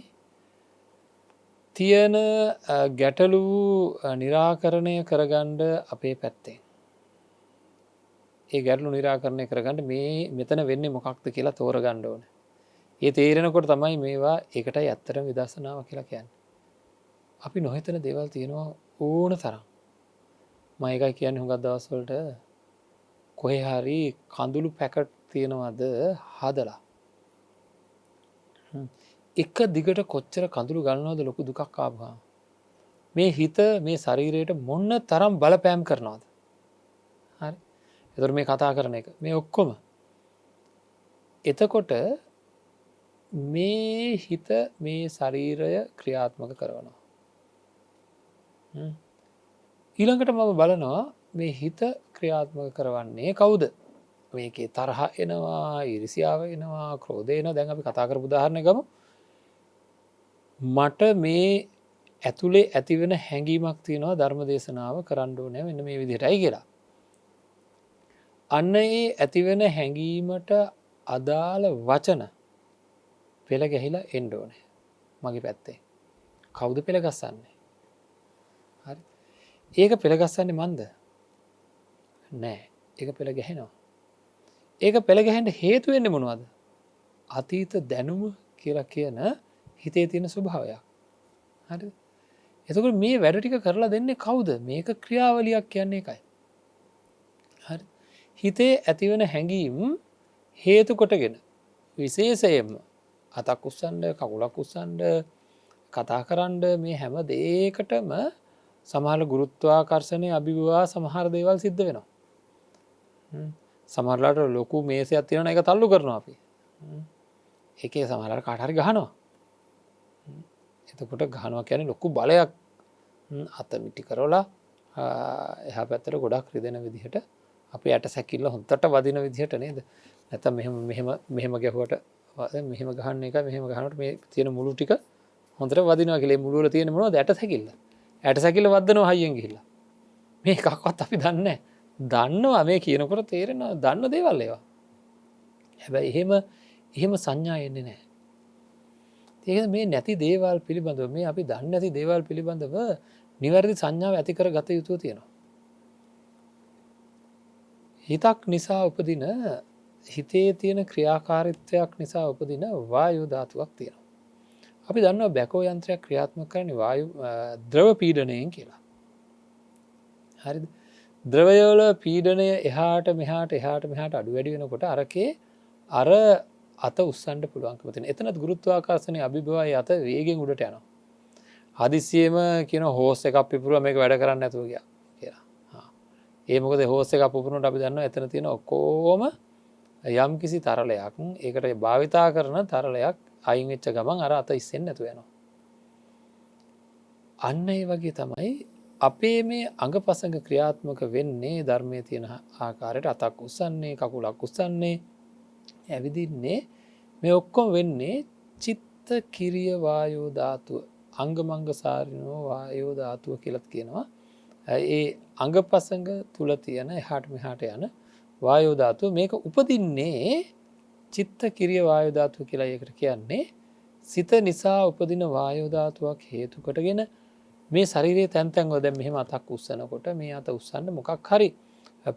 තියෙන ගැටලු නිරාකරණය කරගන්න අපේ පැත්තෙන්. ඒ ගැටලු නිරාකරණය කරගන්න මේ මෙතන වෙන්නේ මොකක්ද කියලා තෝරගන්න ඕන. ඒ තේරෙනකොට තමයි මේවා ඒකටයි ඇත්තටම විදර්ශනාව කියලා කියන්නේ. අපි නොහිතන දේවල් තියෙනවා ඕන තරම්. මම ඒකයි කියන්නේ හුඟක් දවස්වලට කොහේ හරි කඳුළු පැකට් තියෙනවද හදලා. එක දිගට කොච්චර කඳුළු ගලනවද ලොකු දුකක් ආවම. මේ හිත මේ ශරීරයට මොන්න තරම් බලපෑම් කරනවද. හරි. එතකොට මේ කතා කරන එක මේ ඔක්කොම. එතකොට මේ හිත මේ ශරීරය ක්‍රියාත්මක කරනවා. ඊළඟට මම බලනවා මේ හිත ක්‍රියාත්මක කරවන්නේ කවුද? මේකේ තරහ එනවා, ඊර්ෂ්‍යාව එනවා, ක්‍රෝධය එනවා. දැන් අපි කතා කරපු උදාහරණයක් ගමු. මට මේ ඇතුලේ ඇතිවෙන හැඟීමක් තියෙනවා ධර්ම දේශනාව කරන්න ඕනේ මෙන්න මේ විදිහටයි කියලා. අන්න ඒ ඇතිවෙන හැඟීමට අදාළ වචන පෙළ ගැහිලා එන්න ඕනේ මගේ පැත්තේ. කවුද පෙළ ගස්සන්නේ? හරි. ඒක පෙළ ගස්සන්නේ මන්ද? නෑ. ඒක පෙළ ගැහෙනවා. ඒක පෙළ ගැහෙන්න හේතු වෙන්නේ මොනවද? අතීත දැනුම කියලා කියන හිතේ තියෙන ස්වභාවයක්. හරිද? එතකොට මේ වැඩ ටික කරලා දෙන්නේ කවුද? මේක ක්‍රියාවලියක් කියන්නේ ඒකයි. හරි. හිතේ ඇතිවන හැඟීම් හේතු කොටගෙන විශේෂයෙන්ම අතක් උස්සන්න, කකුලක් උස්සන්න, කතා කරන්න මේ හැම දෙයකටම සමහර ගුරුත්වාකර්ෂණය අභිභවා සමහර දේවල් සිද්ධ වෙනවා. සමහරලාට ලොකු මේසයක් තියෙනවා ඒක තල්ලු කරනවා අපි. ඒකේ සමහරලාට කාට හරි ගහනවා. එතකොට ගහනවා කියන්නේ ලොකු බලයක් අත මිටි කරවලා එහා පැත්තට ගොඩක් රිදෙන විදිහට අපේ යට සැකිල්ල හොන්දට වදින විදිහට නේද? නැත්නම් මෙහෙම ගැහුවට මෙහෙම ගහන්න එක මෙහෙම ගහනකොට මේ තියෙන මුළු ටික හොඳට වදිනවා කියලා. ඒ මුළු වල තියෙන මොනවද? යට සැකිල්ල. යට සැකිල්ල වදනවා හයියෙන් ගිහිල්ලා. මේ එකක්වත් අපි දන්නේ නැහැ. දන්නවා මේ කියනකොට තේරෙනවා දන්න දේවල් ඒවා. හැබැයි එහෙම සංඥා එන්නේ නැහැ. ඒක මේ නැති දේවල් පිළිබඳව මේ අපි දන්නේ නැති දේවල් පිළිබඳව නිවැරදි සංඥාව ඇති කර ගත යුතු තියෙනවා. හිතක් නිසා උපදින හිතේ තියෙන ක්‍රියාකාරීත්වයක් නිසා උපදින වායු ධාතුවක් තියෙනවා. අපි දන්නවා බැකෝ යන්ත්‍රයක් ක්‍රියාත්මක කරන්නේ වායු ද්‍රව පීඩනයෙන් කියලා. හරිද? ද්‍රවයවල පීඩනය එහාට මෙහාට අඩු වැඩි වෙනකොට අරකේ අර අත උස්සන්න පුළුවන්කම තියෙන. එතනත් ගුරුත්වාකර්ෂණයේ අභිභවය අත වේගෙන් උඩට යනවා. හදිස්සියෙම කියන හෝස් එකක් පිපුරුවා මේක වැඩ කරන්නේ නැතුව කියලා. ඒ මොකද හෝස් එකක් පුපුරනකොට අපි දන්නවා එතන තියෙන ඔක්කොම යම් කිසි තරලයක් ඒකට භාවිතා කරන තරලයක් අයින් වෙච්ච ගමන් අර අත ඉස්සෙන්නේ නැතුව යනවා. අන්න ඒ වගේ තමයි අපේ මේ අංගපසංග ක්‍රියාත්මක වෙන්නේ ධර්මයේ තියෙන ආකාරයට අතක් උස්සන්නේ කකුලක් උස්සන්නේ ඇවිදින්නේ මේ ඔක්කොම වෙන්නේ චිත්ත කිරිය වායෝ ධාතුව අංගමංග සාරිනෝ වායෝ ධාතුව කියලාත් කියනවා. ඒ අංගපසංග තුල තියෙන එහාට මෙහාට යන වායෝ ධාතුව මේක උපදින්නේ චිත්ත කිරිය වායෝ ධාතුව කියලා ඒකට කියන්නේ. සිත නිසා උපදින වායෝ ධාතුවක් හේතු කොටගෙන මේ ශරීරයේ තැන් තැන් වල දැන් මෙහෙම අතක් උස්සනකොට මේ අත උස්සන්න මොකක් හරි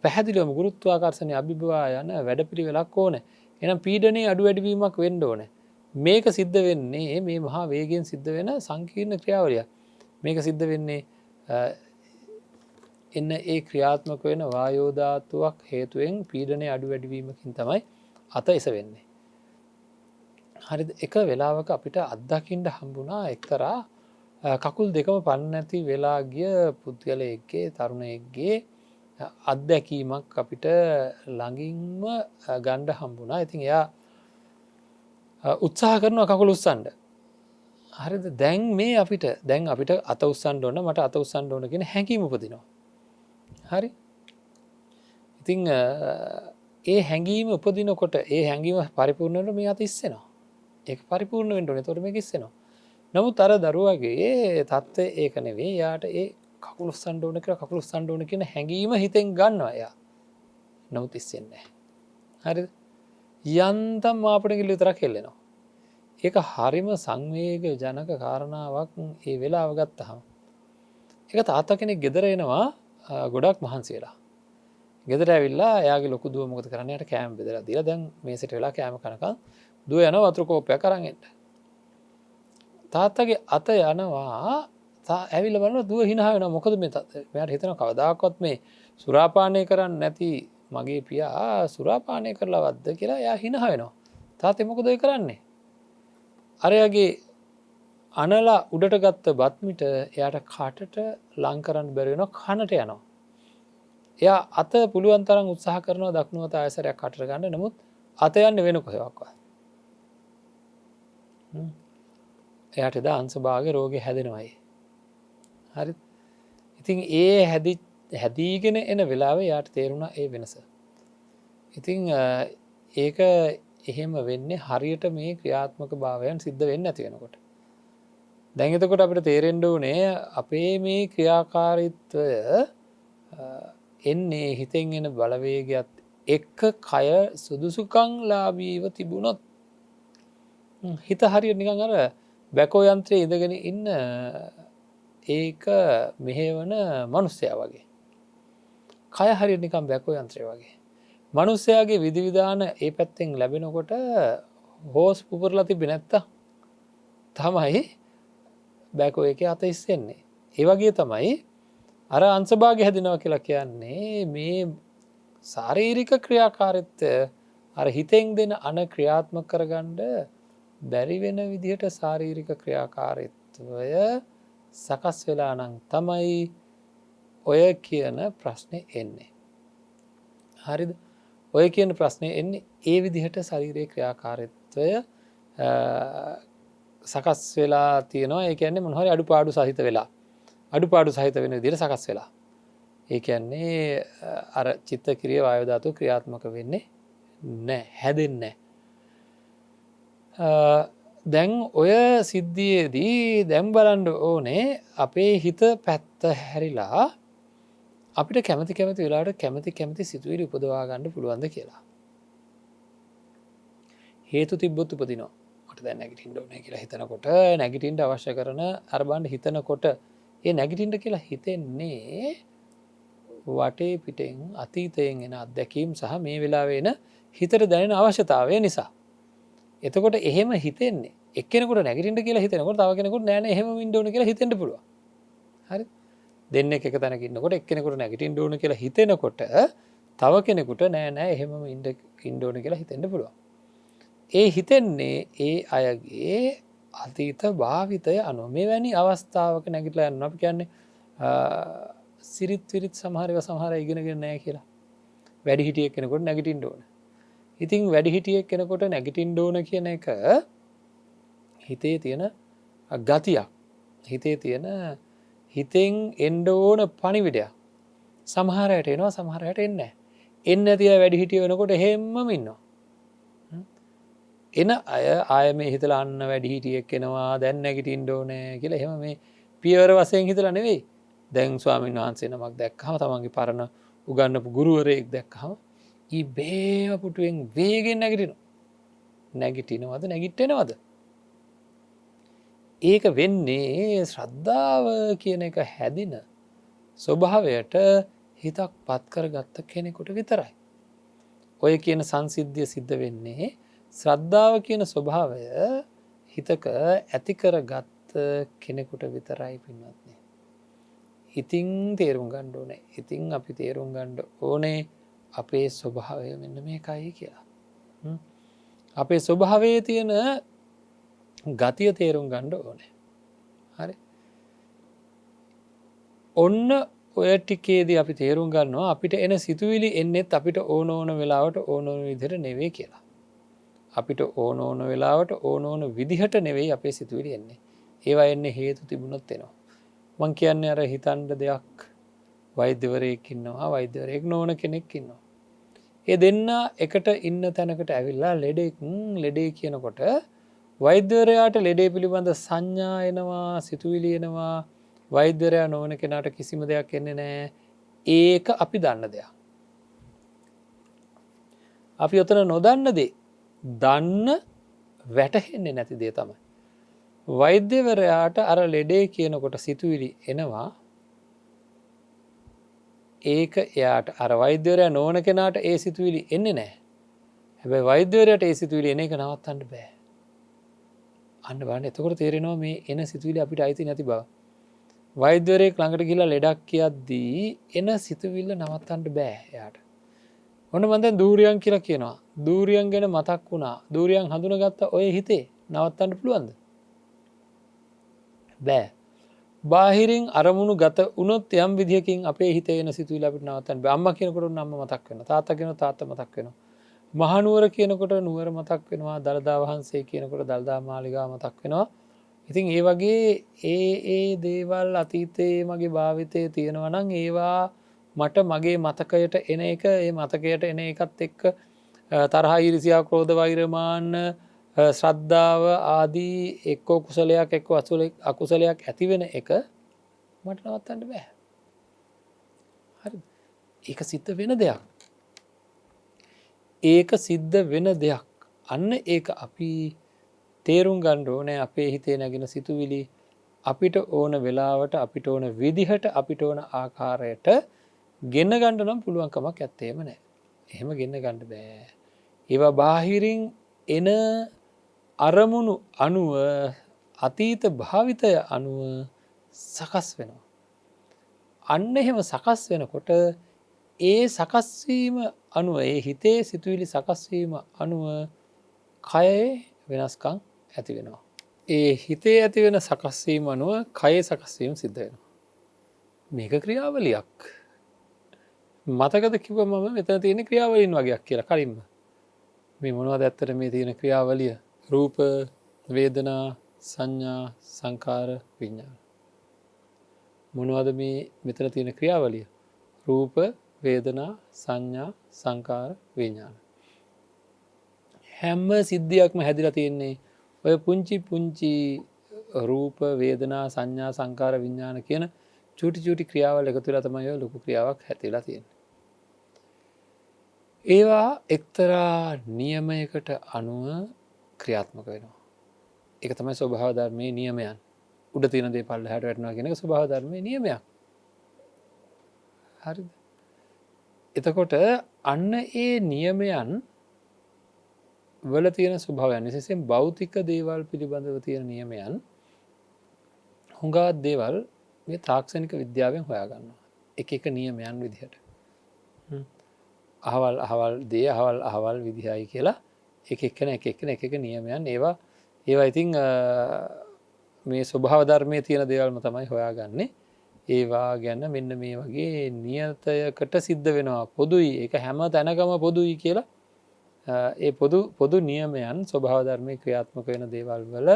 පැහැදිලිවම ගුරුත්වාකර්ෂණයේ අභිභවා යන වැඩපිළිවෙලක් ඕනේ. එහෙනම් පීඩනයේ අඩු වැඩි වීමක් වෙන්න ඕනේ. මේක සිද්ධ වෙන්නේ මේ මහා වේගයෙන් සිද්ධ වෙන සංකීර්ණ ක්‍රියාවලියක්. මේක සිද්ධ වෙන්නේ එන්න ඒ ක්‍රියාත්මක වෙන වායෝ ධාතුවක් හේතුවෙන් පීඩනයේ අඩු වැඩි වීමකින් තමයි අත එසවෙන්නේ. හරිද? එක වෙලාවක අපිට අත්දකින්න හම්බුණා එක්තරා කකුල් දෙකම පන්න නැති වෙලා ගිය පුද්ගලයෙක්ගේ තරුණයෙක්ගේ අත්දැකීමක් අපිට ළඟින්ම ගන්න හම්බුණා. ඉතින් එයා උත්සාහ කරනවා කකුල උස්සන්න. හරිද? දැන් අපිට අත උස්සන්න ඕන මට අත උස්සන්න ඕන කියන හැඟීම උපදිනවා. හරි? ඉතින් ඒ හැඟීම උපදිනකොට ඒ හැඟීම පරිපූර්ණ වෙනකොට මේ අත ඉස්සෙනවා. ඒක පරිපූර්ණ වෙන්න ඕනේ. එතකොට මේක ඉස්සෙනවා. නමුත් අර දරුවගේ தත්ත්වය ඒක නෙවෙයි. යාට ඒ කකුල උස්සන්න ඕන කියලා කකුල උස්සන්න ඕන කියන හැඟීම හිතෙන් ගන්නවා එයා. නමුත් ඉස්සෙන්නේ නැහැ. හරිද? යන්තම් මාපට කිල්ල විතරක් හෙල්ලෙනවා. ඒක හරිම සංවේග ජනක කාරණාවක් ඒ වෙලාව ගත්තහම. ඒක තාත්තා කෙනෙක් ගෙදර එනවා ගොඩක් මහන්සි වෙලා. ගෙදර ඇවිල්ලා එයාගේ ලොකු දුව මොකද කරන්නේ? යට කෑම බෙදලා දීලා දැන් මේසෙට වෙලා කෑම කනකම් දුව යනවා වතුර කෝප්පයක් අරන් එන්න. තාත්තගේ අත යනවා ඇවිල්ලා බලනවා දුව hina වෙනවා. මොකද මේ මෙයාට හිතෙනවා කවදාකවත් මේ සුරාපානය කරන්නේ නැති මගේ පියා සුරාපානය කරලවද්ද කියලා එයා hina වෙනවා. තාත්තේ මොකද ඔය කරන්නේ? අරයාගේ අනලා උඩට ගත්ත බත් මිට එයාට කටට ලං කරන්න බැරි වෙනවා කනට යනවා. එයා අත පුළුවන් තරම් උත්සාහ කරනවා දකුණු අත ආයසරයක් කටට ගන්න. නමුත් අත යන්නේ වෙන කොහෙවත්. එයාට එදා අංශභාග රෝගේ හැදෙනවායි. හරිද? ඉතින් ඒ හැදීගෙන එන වෙලාවේ යාට තේරුණා ඒ වෙනස. ඉතින් ඒක එහෙම වෙන්නේ හරියට මේ ක්‍රියාත්මක භාවයන් සිද්ධ වෙන්නේ නැති වෙනකොට. දැන් එතකොට අපිට තේරෙන්න ඕනේ අපේ මේ ක්‍රියාකාරීත්වය එන්නේ හිතෙන් එන බලවේගයත් එක්ක කය සුදුසුකම් ලාභීව තිබුණොත් හිත හරියට නිකන් අර බැකෝ යන්ත්‍රයේ ඉඳගෙන ඉන්න ඒක මෙහෙවන මිනිස්සයා වගේ. කය හරියට නිකන් බැකෝ යන්ත්‍රය වගේ. මිනිස්සයාගේ විධිවිධාන ඒ පැත්තෙන් ලැබෙනකොට හෝස් පුපුරලා තිබෙන්නේ නැත්තම් තමයි බැකෝ එකේ අත ඉස්සෙන්නේ. ඒ වගේ තමයි අර අංශභාගය හැදෙනවා කියලා කියන්නේ මේ ශාරීරික ක්‍රියාකාරීත්වය අර හිතෙන් දෙන අන ක්‍රියාත්මක කරගන්න බැරි වෙන විදිහට ශාරීරික ක්‍රියාකාරීත්වය සකස් වෙලා නම් තමයි ඔය කියන ප්‍රශ්නේ එන්නේ. හරිද? ඔය කියන ප්‍රශ්නේ එන්නේ ඒ විදිහට ශරීරයේ ක්‍රියාකාරීත්වය සකස් වෙලා තියෙනවා. ඒ කියන්නේ මොන හරි අඩුපාඩු සහිත වෙලා. අඩුපාඩු සහිත වෙන විදිහට සකස් වෙලා. ඒ කියන්නේ අර චිත්ත ක්‍රියා වායු ධාතු ක්‍රියාත්මක වෙන්නේ නැහැ. හැදෙන්නේ නැහැ. දැන් ඔය සිද්ධියේදී දැන් බලන්න ඕනේ අපේ හිත පැත්ත හැරිලා අපිට කැමති වෙලාවට කැමති සිතුවිලි උපදවා ගන්න පුළුවන්ද කියලා. හේතු තිබ්බොත් උපදිනවා. මට දැන් නැගිටින්න ඕනේ කියලා හිතනකොට නැගිටින්න අවශ්‍ය කරන අර බණ්ඩ හිතනකොට ඒ නැගිටින්න කියලා හිතෙන්නේ වටේ පිටෙන් අතීතයෙන් එන අත්දැකීම් සහ මේ වෙලාවේ එන හිතට දැනෙන අවශ්‍යතාවය නිසා. එතකොට එහෙම හිතෙන්නේ එක්කෙනෙකුට නැගිටින්න කියලා හිතෙනකොට තව කෙනෙකුට නෑ නෑ එහෙම ඉන්න ඕන කියලා හිතෙන්න පුළුවන්. හරිද? දෙන්නෙක් එක තැනක ඉන්නකොට එක්කෙනෙකුට නැගිටින්න ඕන කියලා හිතෙනකොට තව කෙනෙකුට නෑ නෑ එහෙමම ඉන්න ඕන කියලා හිතෙන්න පුළුවන්. ඒ හිතෙන්නේ ඒ අයගේ අතීත භාවිතය අනුව මෙවැනි අවස්ථාවක නැගිටලා යනවා. අපි කියන්නේ සිරිත් විරිත් සමහර අය ඉගෙනගෙන නැහැ කියලා. වැඩිහිටියෙක් කෙනෙකුට නැගිටින්න ඕන. ඉතින් වැඩිහිටියෙක් කෙනෙකුට නැගිටින්න ඕන කියන එක හිතේ තියෙන ගතියක්. හිතේ තියෙන හිතෙන් එන්න ඕන පණිවිඩයක්. සමහර අයට එනවා සමහර අයට එන්නේ නැහැ. එන්නේ නැති අය වැඩිහිටිය වෙනකොට හැමම ඉන්නවා. එන අය ආය මේ හිතලා අන්න වැඩිහිටියෙක් එනවා දැන් නැගිටින්න ඕනේ කියලා එහෙම මේ පියවර වශයෙන් හිතලා නෙවෙයි. දැන් ස්වාමීන් වහන්සේ නමක් දැක්කම තමන්ගේ පරණ උගන්වපු ගුරුවරයෙක් දැක්කම ඉබේම පුටුවෙන් වේගෙන් නැගිටිනවා. නැගිටිනවද නැගිටිනවද? ඒක වෙන්නේ ශ්‍රද්ධාව කියන එක හැදින ස්වභාවයට හිතක් පත් කරගත්ත කෙනෙකුට විතරයි. ඔය කියන සංසිද්ධිය සිද්ධ වෙන්නේ ශ්‍රද්ධාව කියන ස්වභාවය හිතක ඇති කරගත් කෙනෙකුට විතරයි පින්වත්නි. ඉතින් තේරුම් ගන්න ඕනේ. ඉතින් අපි තේරුම් ගන්න ඕනේ අපේ ස්වභාවය මෙන්න මේකයි කියලා. අපේ ස්වභාවයේ තියෙන ගතිය තේරුම් ගන්න ඕනේ. හරි. ඔන්න ඔය ටිකේදී අපි තේරුම් ගන්නවා අපිට එන සිතුවිලි එන්නේත් අපිට ඕන වෙලාවට ඕන විදිහට නෙවෙයි කියලා. අපිට ඕන වෙලාවට ඕන විදිහට නෙවෙයි අපේ සිතුවිලි එන්නේ. ඒවා එන්නේ හේතු තිබුණොත් එනවා. මං කියන්නේ අර හිතන්න දෙයක් වෛද්‍යවරයෙක් ඉන්නවා වෛද්‍යවරයෙක් නොවන කෙනෙක් ඉන්නවා. ඒ දෙන්න එකට ඉන්න තැනකට ඇවිල්ලා ලෙඩේ කියනකොට වෛද්‍යවරයාට ලෙඩේ පිළිබඳ සංඥා එනවා සිතුවිලි එනවා. වෛද්‍යවරයා නොවන කෙනාට කිසිම දෙයක් එන්නේ නැහැ. ඒක අපි දන්න දෙයක්. අපි ඔතන නොදන්න දේ දන්න වැටහෙන්නේ නැති දේ තමයි. වෛද්‍යවරයාට අර ලෙඩේ කියනකොට සිතුවිලි එනවා ඒක එයාට අර වෛද්‍යවරයා නොවන කෙනාට ඒ සිතුවිලි එන්නේ නැහැ. හැබැයි වෛද්‍යවරයාට ඒ සිතුවිලි එන එක නවත්තන්න බෑ. අන්න බලන්න එතකොට තේරෙනවා මේ එන සිතුවිලි අපිට අයිති නැති බව. වෛද්‍යවරයෙක් ළඟට ගිහලා ලෙඩක් කියද්දී එන සිතුවිල්ල නවත්තන්න බෑ එයාට. ඔන්න මම දැන් දූරියන් කියලා කියනවා. දූරියන් ගැන මතක් වුණා. දූරියන් හඳුනගත්ත ඔය හිතේ නවත්තන්න පුළුවන්ද? බෑ. බාහිරින් අරමුණු ගත වුණොත් යම් විදිහකින් අපේ හිතේ එන සිතුවිලි අපිට නවත්තන්න බෑ. අම්මා කියනකොට අම්මා මතක් වෙනවා. තාත්තා කියනකොට තාත්තා මතක් වෙනවා. මහනුවර කියනකොට නුවර මතක් වෙනවා. දළදා වහන්සේ කියනකොට දළදා මාලිගාව මතක් වෙනවා. ඉතින් ඒ වගේ ඒ දේවල් අතීතයේ මගේ භාවිතයේ තියෙනවා නම් ඒවා මට මගේ මතකයට එන එක ඒ මතකයට එන එකත් එක්ක තරහ ඊර්ෂ්‍යා ක්‍රෝධ වෛර මාන්න ශ්‍රද්ධාව ආදී එක්කෝ කුසලයක් එක්කෝ අකුසලයක් ඇති වෙන එක මට නවත්තන්න බෑ. හරිද? ඒක සිද්ධ වෙන දෙයක්. ඒක සිද්ධ වෙන දෙයක්. අන්න ඒක අපි තේරුම් ගන්න ඕනේ. අපේ හිතේ නැගෙන සිතුවිලි අපිට ඕන වෙලාවට අපිට ඕන විදිහට අපිට ඕන ආකාරයට ගෙන්න ගන්න නම් පුළුවන් කමක් ඇත්තේම නැහැ. එහෙම ගෙන්න ගන්න බෑ. ඒවා බාහිරින් එන අරමුණු අනුව අතීත භාවිතය අනුව සකස් වෙනවා. අන්න එහෙම සකස් වෙනකොට ඒ සකස් වීම අනුව ඒ හිතේ සිතුවිලි සකස් වීම අනුව කයේ වෙනස්කම් ඇති වෙනවා. ඒ හිතේ ඇති වෙන සකස් වීම අනුව කයේ සකස් වීම සිද්ධ වෙනවා. මේක ක්‍රියාවලියක්. මතකද කිව්වම මම මෙතන තියෙන ක්‍රියාවලින් වගේක් කියලා කලින්ම. මේ මොනවද ඇත්තට මේ තියෙන ක්‍රියාවලිය? රූප, වේදනා, සංඥා, සංකාර, විඥාන. මොනවද මේ මෙතන තියෙන ක්‍රියාවලිය? රූප, වේදනා, සංඥා, සංකාර, විඥාන. හැම සිද්ධියක්ම හැදිලා තියෙන්නේ ඔය පුංචි පුංචි රූප, වේදනා, සංඥා, සංකාර, විඥාන කියන චූටි චූටි ක්‍රියාවල් එකතු වෙලා තමයි ඔය ලොකු ක්‍රියාවක් හැදිලා තියෙන්නේ. ඒවා එක්තරා නියමයකට අනුව ක්‍රියාත්මක වෙනවා. ඒක තමයි ස්වභාව ධර්මයේ නියමයන්. උඩ තියෙන දේ පල්ලෙහාට වැටෙනවා කියන එක ස්වභාව ධර්මයේ නියමයක්. හරිද? එතකොට අන්න ඒ නියමයන් වල තියෙන ස්වභාවයන් විශේෂයෙන් භෞතික දේවල් පිළිබඳව තියෙන නියමයන් හුඟා දේවල් මේ තාක්ෂණික විද්‍යාවෙන් හොයාගන්නවා. එක එක නියමයන් විදිහට. අහවල් දේ අහවල් විදිහයි කියලා එක එක නියමයන් ඒවා ඉතින් මේ ස්වභාව ධර්මයේ තියෙන දේවල්ම තමයි හොයාගන්නේ. ඒවා ගැන මෙන්න මේ වගේ නියතයකට සිද්ධ වෙනවා. පොදුයි. ඒක හැම තැනකම පොදුයි කියලා ඒ පොදු නියමයන් ස්වභාව ධර්මයේ ක්‍රියාත්මක වෙන දේවල් වල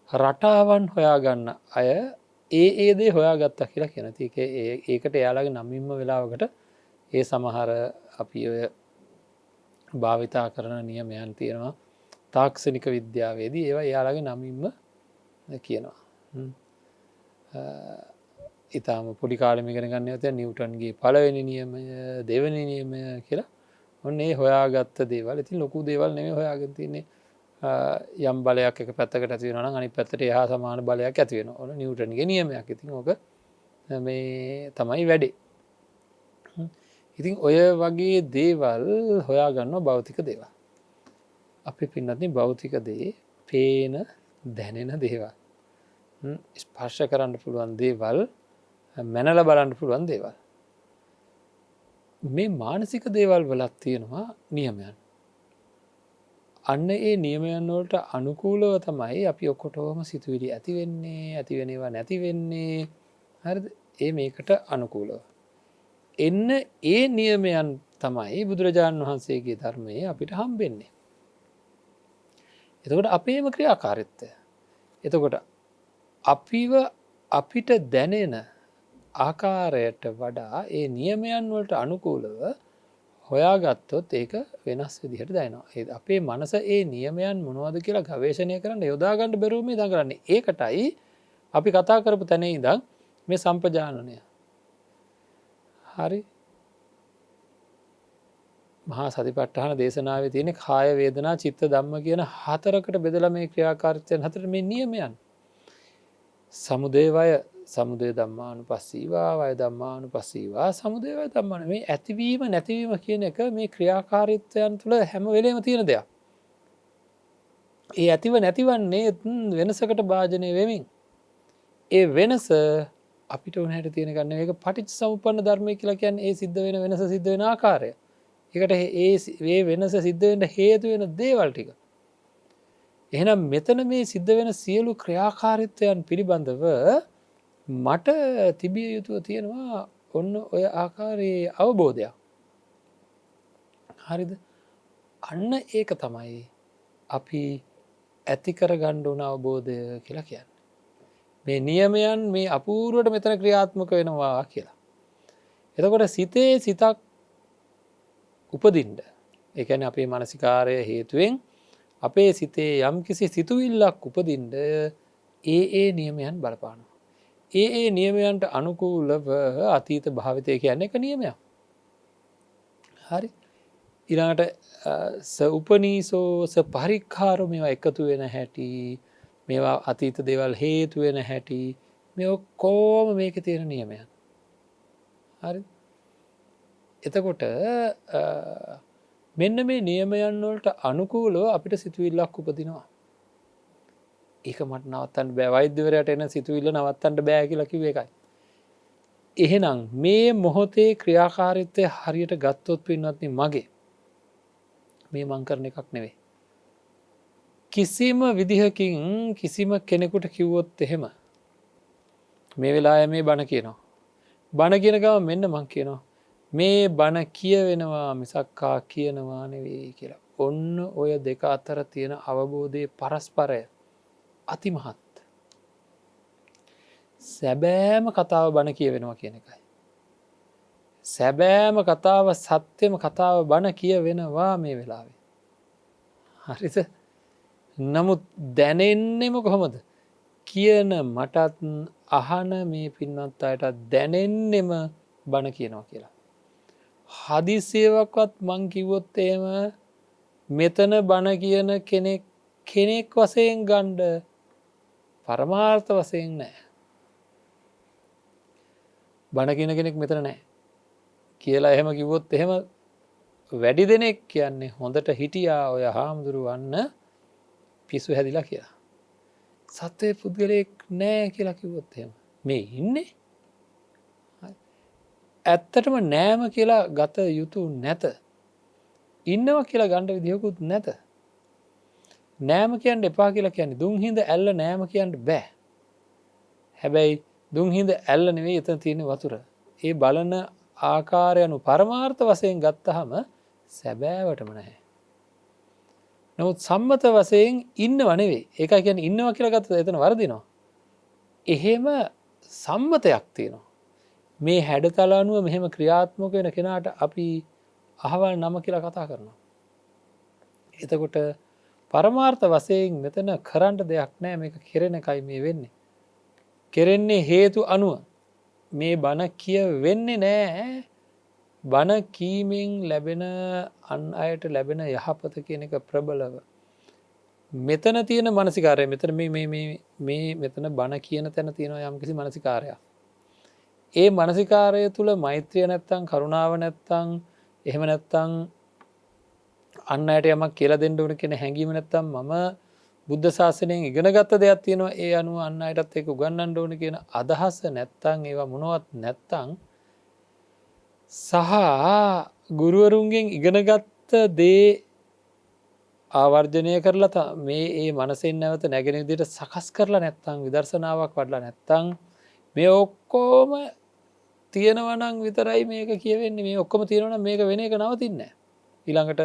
රටාවන් හොයාගන්න අය ඒ දේ හොයාගත්තා කියලා කියන. ඒකට එයාලගේ නමින්ම වෙලාවකට ඒ සමහර අපි ඔය භාවිතා කරන නියමයන් තියෙනවා. තාක්ෂණික විද්‍යාවේදී ඒවා එයාලගේ නමින්ම කියනවා. ඉතාලම පොඩි කාලෙම ඉගෙන ගන්න යත නිව්ටන්ගේ පළවෙනි නියමය, දෙවෙනි නියමය කියලා. ඔන්න ඒ හොයාගත්ත දේවල්. ඉතින් ලොකු දේවල් නෙමෙයි හොයාගෙන තින්නේ. යම් බලයක් එක පැත්තකට ඇති වෙනවා නම් අනිත් පැත්තට එහා සමාන බලයක් ඇති වෙනවා. ඔන්න නිව්ටන්ගේ නියමයක්. ඉතින් ඕක මේ තමයි වැඩේ. ඉතින් ඔය වගේ දේවල් හොයාගන්නවා භෞතික දේවල්. අපි පින්නත්නි භෞතික දේ පේන දැනෙන දේවල්. ස්පර්ශ කරන්න පුළුවන් දේවල්, මැනලා බලන්න පුළුවන් දේවල්. මේ මානසික දේවල් වලත් තියෙනවා නියමයන්. අන්න ඒ නියමයන් වලට අනුකූලව තමයි අපි ඔක්කොටම සිතුවිලි ඇති වෙන්නේ, ඇති වෙන ඒවා නැති වෙන්නේ. හරිද? මේකට අනුකූලව. එන්න ඒ නියමයන් තමයි බුදුරජාණන් වහන්සේගේ ධර්මයේ අපිට හම්බෙන්නේ. එතකොට අපේම ක්‍රියාකාරීත්වය. එතකොට අපිට දැනෙන ආකාරයට වඩා ඒ නියමයන් වලට අනුකූලව හොයාගත්තොත් ඒක වෙනස් විදිහට දැනෙනවා. අපේ මනස ඒ නියමයන් මොනවද කියලා ගවේෂණය කරන්න යොදා ගන්න බැරුව මේ දඟලන්නේ. ඒකටයි අපි කතා කරපු තැනේ ඉඳන් මේ සම්පජානනය. හරි? මහා සතිපට්ඨාන දේශනාවේ තියෙන කාය වේදනා චිත්ත ධම්ම කියන හතරකට බෙදලා මේ ක්‍රියාකාරීත්වයන් හතර මේ නියමයන්. සමුදය වය සමුදය ධම්මානුපස්සීවා වය ධම්මානුපස්සීවා සමුදය වය ධම්මාන මේ ඇතිවීම නැතිවීම කියන එක මේ ක්‍රියාකාරීත්වයන් තුළ හැම වෙලේම තියෙන දෙයක්. ඒ ඇතිව නැතිවන්නේ වෙනසකට භාජනය වෙමින්. ඒ වෙනස අපිට උනහට තියෙන ගන්න එක පටිච් සමුපන්න ධර්මය කියලා කියන්න ඒ සිද්ධ වෙන වෙනස සිද්ධ වෙන ආකාරය. එකට ඒ වෙනස සිද්ධවෙන්න හේතු වෙන දේවල් ටික. එහෙනම් මෙතන මේ සිද්ධ වෙන සියලු ක්‍රියාකාරිත්වයන් පිළිබඳව මට තිබිය යුතුව තියෙනවා ඔන්න ඔය ආකාරයේ අවබෝධයක්. හරිද? අන්න ඒක තමයි අපි ඇතිකර ගණ්ඩ වන අවබෝධය කියලා කියන්න. මේ නියමයන් මේ අපූරුවට මෙතන ක්‍රියාත්මක වෙනවා කියලා. එතකොට සිතේ සිතක් උපදින්ට එකන අපේ මනසිකාරය හේතුවෙන් අපේ සිතේ යම් කිසි සිතුවිල්ලක් උපදින්ට ඒ නියමයන් බලපානවා. ඒ නියමයන්ට අනුකූලව අතීත භාවිතය කියන්න එක නියමයක්. හරි ඉරාට උපනීසෝ පරික්කාරු මේවා එකතු වෙන හැටි මේවා අතීත දේවල් හේතු වෙන හැටි මේ ඔක්කෝම මේක තියෙන නියමයන්. හරි එතකොට මෙන්න මේ නියමයන් වලට අනුකූලව අපිට සිතුවිල්ලක් උපදිනවා. ඒක මට නවත්තන්න බෑ වෛද්‍යවරයාට එන සිතුවිල්ල නවත්තන්න බෑ කියලා කිව්ව එකයි. එහෙනම් මේ මොහොතේ ක්‍රියාකාරීත්වය හරියට ගත්තොත් පින්වත්නි මගේ මේ මං කරන එකක් නෙවෙයි. කිසිම විදිහකින් කිසිම කෙනෙකුට කිව්වොත් එහෙම මේ වෙලාවේ මේ බණ කියනවා. බණ කියන ගම මෙන්න මං කියනවා මේ බණ කියවෙනවා මිසක්කා කියනවා නෙවෙයි කියලා. ඔන්න ඔය දෙක අතර තියෙන අවබෝධයේ පරස්පරය අතිමහත්. සැබෑම කතාව බණ කියවෙනවා කියන එකයි. සැබෑම කතාව සත්‍යම කතාව බණ කියවෙනවා මේ වෙලාවේ. හරිද? නමුත් දැනෙන්නෙම කොහොමද? කියන මටත් අහන මේ පින්වත් අයටත් දැනෙන්නෙම බණ කියනවා කියලා. හදිසියවක්වත් මං කිව්වොත් එහෙම මෙතන බණ කියන කෙනෙක් වශයෙන් ගණ්ඩ පරමාර්ථ වශයෙන් නෑ. බණ කියන කෙනෙක් මෙතන නෑ කියලා එහෙම කිව්වොත් එහෙම වැඩි දෙනෙක් කියන්නේ හොඳට හිටියා ඔය හාමුදුරුවන්න පිස්සු හැදිලා කියලා. සත්වය පුද්ගලයෙක් නෑ කියලා කිව්වොත් එහෙම මේ ඉන්නේ ඇත්තටම නෑම කියලා ගත යුතු නැත. ඉන්නව කියලා ගණ්ඩ විදිහකුත් නැත. නෑම කියන්න එපා කියලා කියන්නේ දුම්හිඳ ඇල්ල නෑම කියන්න බෑ. හැබැයි දුම්හිඳ ඇල්ල නෙවෙයි එතන තියෙන වතුර. ඒ බලන ආකාරයනු පරමාර්ථ වශයෙන් ගත්තහම සැබෑවටම නැහැ. නමුත් සම්මත වශයෙන් ඉන්නව නෙවෙයි. ඒකයි කියන්නේ ඉන්නවා කියලා ගත්තොත් එතන වරදිනවා. එහෙම සම්මතයක් තියෙනවා. මේ හැඩතල අනුව මෙහෙම ක්‍රියාත්මක වෙන කෙනාට අපි අහවල් නම කියලා කතා කරනවා. එතකොට පරමාර්ථ වශයෙන් මෙතන කරන්න දෙයක් නෑ මේක කෙරෙන එකයි මේ වෙන්නේ. කෙරෙන්නේ හේතු අනුව මේ බණ කිය වෙන්නේ නෑ බණ කීමෙන් ලැබෙන අන් අයට ලැබෙන යහපත කියන එක ප්‍රබලව. මෙතන තියෙන මනසිකාරය මෙතන මේ මෙතන බණ කියන තැන තියෙනවා යම් කිසි මනසිකාරයක්. ඒ මනසිකාරය තුළ මෛත්‍රිය නැත්තං කරුණාව නැත්තං එහෙම නැත්තං අන්න අයට යමක් කියලා දෙන්න ඕන කියන හැඟීම නැත්තම් මම බුද්ධ ශාසනයෙන් ඉගෙන ගත්ත දෙයක් තියෙනවා ඒ අනුව අන්න අයටත් ඒක උගන්වන්න ඕන කියන අදහස නැත්තං ඒවා මොනවත් නැත්තං සහ ගුරුවරුන්ගෙන් ඉගෙනගත්ත දේ ආවර්ජනය කරලා මේ ඒ මනසෙන් නැවත නැගෙන විදිහට සකස් කරලා නැත්තං විදර්ශනාවක් වඩලා නැත්තං මේ ඔක්කොම තියෙනවනම් විතරයි මේක කියවෙන්නේ මේ ඔක්කොම තියෙනවනම් මේක වෙන එක නවතින්නේ නැහැ. ඊළඟට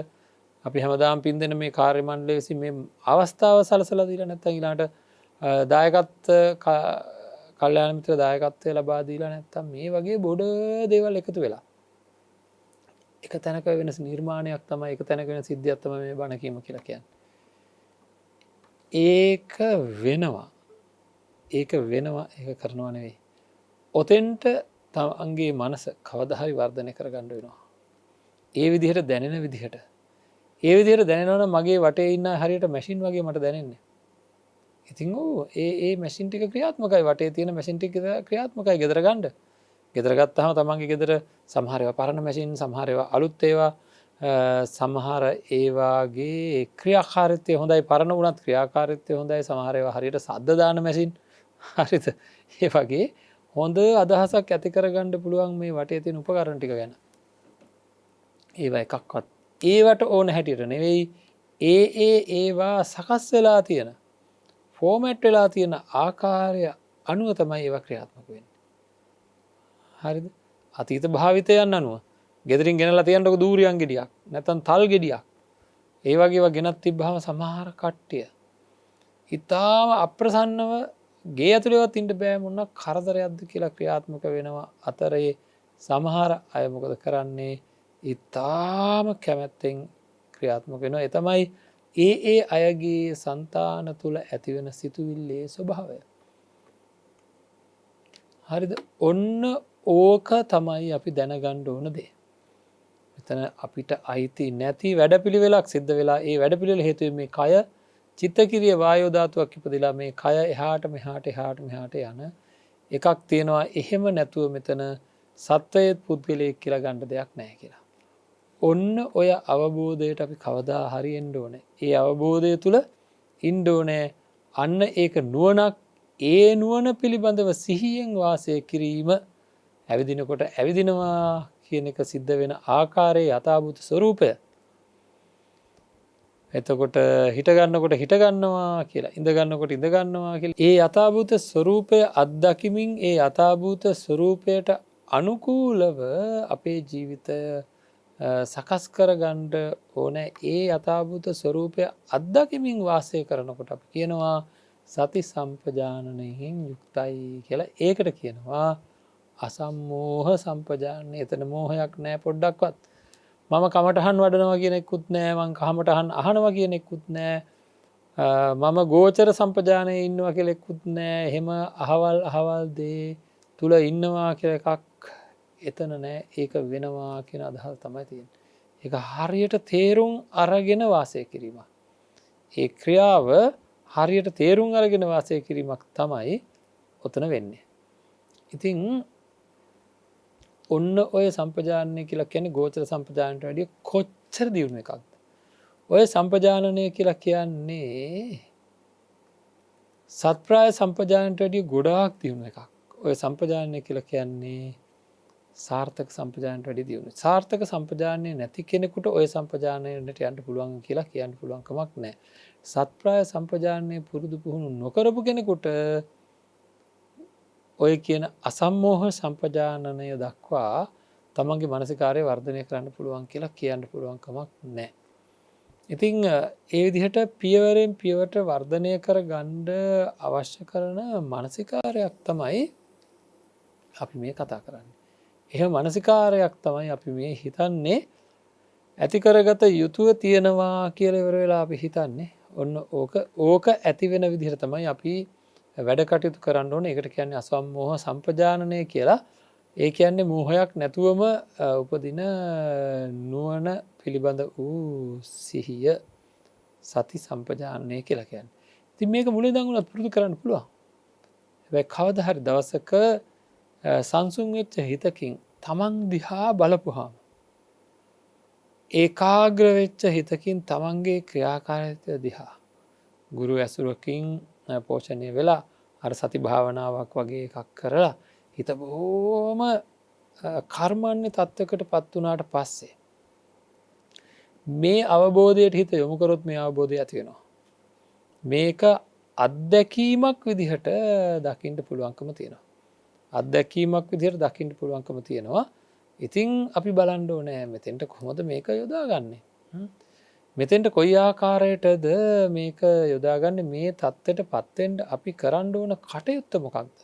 අපි හැමදාම පින් දෙන මේ කාර්ය මණ්ඩලය විසින් මේ අවස්ථාව සලසලා දීලා නැත්නම් ඊළඟට දායකත්ව කල්යාණ මිත්‍ර දායකත්වය ලබා දීලා නැත්නම් මේ වගේ බොඩ දේවල් එකතු වෙලා එක තැනක වෙනස් නිර්මාණයක් තමයි එක තැනක වෙන සිද්ධියක් තමයි මේ බණ කීම කියලා කියන්නේ. ඒක වෙනවා ඒක කරනවා නෙවෙයි. ඔතෙන්ට තමන්ගේ මනස කවදා හරි වර්ධනය කරගන්න වෙනවා. ඒ විදිහට දැනෙන විදිහට. ඒ විදිහට දැනෙනවන මගේ වටේ ඉන්න හරියට මැසින් වගේ මට දැනෙන්නේ. ඉතින් ඒ මැසින් ටික ක්‍රියාත්මකයි වටේ තියෙන මැසින් ටික ක්‍රියාත්මකයි ගෙදර ගණ්ඩ. ගෙදරගත්තහම තමන්ගේ ගෙදර සමහරව පරණ මැසින් සමහරව අලුත් ඒවා සමහර ඒවාගේ ක්‍රියාකාරිත්‍යය හොඳයි පරණ වනත් ක්‍රියාකාරිත්‍යය හොඳයි සමහරව හරියට සද්ධදාන මැසින් හරිත ඒ වගේ හොඳ අදහසක් ඇතිකරගණ්ඩ පුළුවන් මේ වටේ තියන උපකරණටික ගැන ඒව එකක්වත් ඒවට ඕන හැටියට නෙවෙයි ඒවා සකස් වෙලා තියෙන ෆෝමැට් වෙලා තියෙන ආකාරය අනුව තමයි ඒව ක්‍රියාත්මක වෙන්න. හරිද අතීත භාවිතයන් අනුව ගෙදරින් ගෙනලා තියන්නක දූරියන් ගෙඩියක් නැතන් තල් ගෙඩියක් ඒ වගේ ගෙනත් තිබ්බහම සමහර කට්ටිය ඉතාම අප්‍රසන්නව ගේ ඇතුළේවත් ඉන්ට බෑමුන්න කරදරයක්ද කියලා ක්‍රියාත්මක වෙනවා අතරයේ සමහර අයමොකද කරන්නේ ඉතාම කැමැත්තෙන් ක්‍රියාත්මක වෙනවා එතමයි ඒ අයගේ සන්තාන තුළ ඇතිවෙන සිතුවිල්ලේ ස්වභාවය. හරිද ඔන්න ඕක තමයි අපි දැනගණ්ඩ ඕන දේ. එතන අපිට අයිති නැති වැඩපිළිවෙලක් සිද්ධ වෙලා ඒ වැඩපිළිවෙල හේතුව මේ කය චිත්තකිරිය වායෝධාතුවක් ඉපදිලා මේ කය එහාට මෙහාට යන එකක් තියෙනවා එහෙම නැතුව මෙතන සත්වයත් පුද්ගලයෙක් කියලා ගණ්ඩ දෙයක් නෑ කියලා. ඔන්න ඔය අවබෝධයට අපි කවදා හරිෙන්ඩ ඕන ඒ අවබෝධය තුළ ඉන්ඩෝනෑ අන්න ඒක නුවනක් ඒ නුවන පිළිබඳව සිහියෙන් වාසය කිරීම ඇවිදිනකොට ඇවිදිනවා කියන එක සිද්ධ වෙන ආකාරයේ යථභූත ස්වරූපය එතකොට හිටගන්නකොට හිටගන්නවා කියලා ඉඳගන්නකොට ඉඳගන්නවා කියල ඒ යථභූත ස්වරූපය අත්දකිමින් ඒ යථභූත ස්වරූපයට අනුකූලව අපේ ජීවිතය සකස් කරගණ්ඩ ඕන ඒ අතාභූත ස්වරූපය අත්දකිමින් වාසය කරනකොට අප කියනවා සති සම්පජානනයෙන් යුක්තයි කියලා ඒකට කියනවා අසම්මෝහ සම්පජානය එතන මෝහයක් නෑ පොඩ්ඩක්වත් මම කමටහන් වඩනවා කියනෙකුත් නෑ මං කහමටහන් අහනවා කියනෙකුත් නෑ මම ගෝචර සම්පජානය ඉන්නවා කෙලෙකුත් නෑ එහෙම අහවල්දේ තුළ ඉන්නවා කියල එකක් එතන නෑ ඒක වෙනවා කියෙන අදහල් තමයි තියෙන්. එක හරියට තේරුම් අරගෙන වාසය කිරීම. ඒ ක්‍රියාව හරියට තේරුම් අරගෙන වාසය කිරීමක් තමයි ඔතන වෙන්නේ. ඉතිං ඔන්න ඔය සම්පජානය කියලා කියන ගෝචර සම්පජානට වැඩිය කොච්චර දියුණු එකක්ද. ඔය සම්පජානනය කියලා කියන්නේ සත්ප්‍රාය සම්පජානට වැඩිය ගොඩාක් දියුණු එකක්. ඔය සම්පජානය කියලා කියන්නේ සාර්ථක සම්පජානට වැඩි දියුණු සාර්ථක සම්පජානය නැති කෙනෙකුට ඔය සම්පජානයට යන්ට පුළුවන් කියලා කියන්න පුළුවන්කමක් නෑ. සත්ප්‍රාය සම්පජානය පුරුදු පුහුණු නොකරපු කෙනෙකුට ඔය කියන අසම්මෝහ සම්පජානනය දක්වා තමන්ගේ මනසිකාරය වර්ධනය කරන්න පුළුවන් කියලා කියන්න පුළුවන්කමක් නෑ. ඉතිං ඒ විදිහට පියවරෙන් පියවට වර්ධනය කර ගණ්ඩ අවශ්‍ය කරන මනසිකාරයක් තමයි අපි මේ කතා කරන්න. එහ මනසිකාරයක් තමයි අපි මේ හිතන්නේ ඇතිකරගත යුතුව තියෙනවා කියලවර වෙලා අපි හිතන්නේ ඔන්න ඕක ඇති වෙන විදිහර තමයි අපි වැඩ කටයුතු කරන්න ඕන එකට කියන්නේ අස්වම්මෝහ සම්පජානනය කියලා ඒ කියන්නේ මෝහයක් නැතුවම උපදින නුවන පිළිබඳ වූ සිහිය සති සම්පජානනය කියලා කියන්න. ති මේක මුලේ දඟුලත් පුරුදු කරන්න පුළුවන්. හැබැයි කවද හරි දවසක සංසුන් වෙච්ච හිතකින් තමන් දිහා බලපුහාම. ඒකාග්‍ර වෙච්ච හිතකින් තමන්ගේ ක්‍රියාකාරත්වය දිහා. ගුරු ඇසුරකින් පෝෂණය වෙලා අර සති භාවනාවක් වගේ එකක් කරලා හිත බොහෝම කර්මණ්‍ය තත්ත්වකට පත් වනාට පස්සේ. මේ අවබෝධයට හිත යොමුකරොත් මේ අවබෝධය ඇතිවෙනවා. මේක අත්දැකීමක් විදිහට දකිින්ට පුළුවන්කම තියෙනවා. අත්දැකීමක් විදිහට දකිින්ට පුළුවන්කම තියෙනවා. ඉතිං අපි බලන්ඩෝ නෑ මෙතෙන්ට කොහොමද මේක යොදාගන්නේ. මෙතෙන්ට කොයි ආකාරයටද මේක යොදාගන්න මේ තත්ත්වයට පත්තෙන්ට අපි කරන්න ඕන කටයුත්ත මොකක්ද.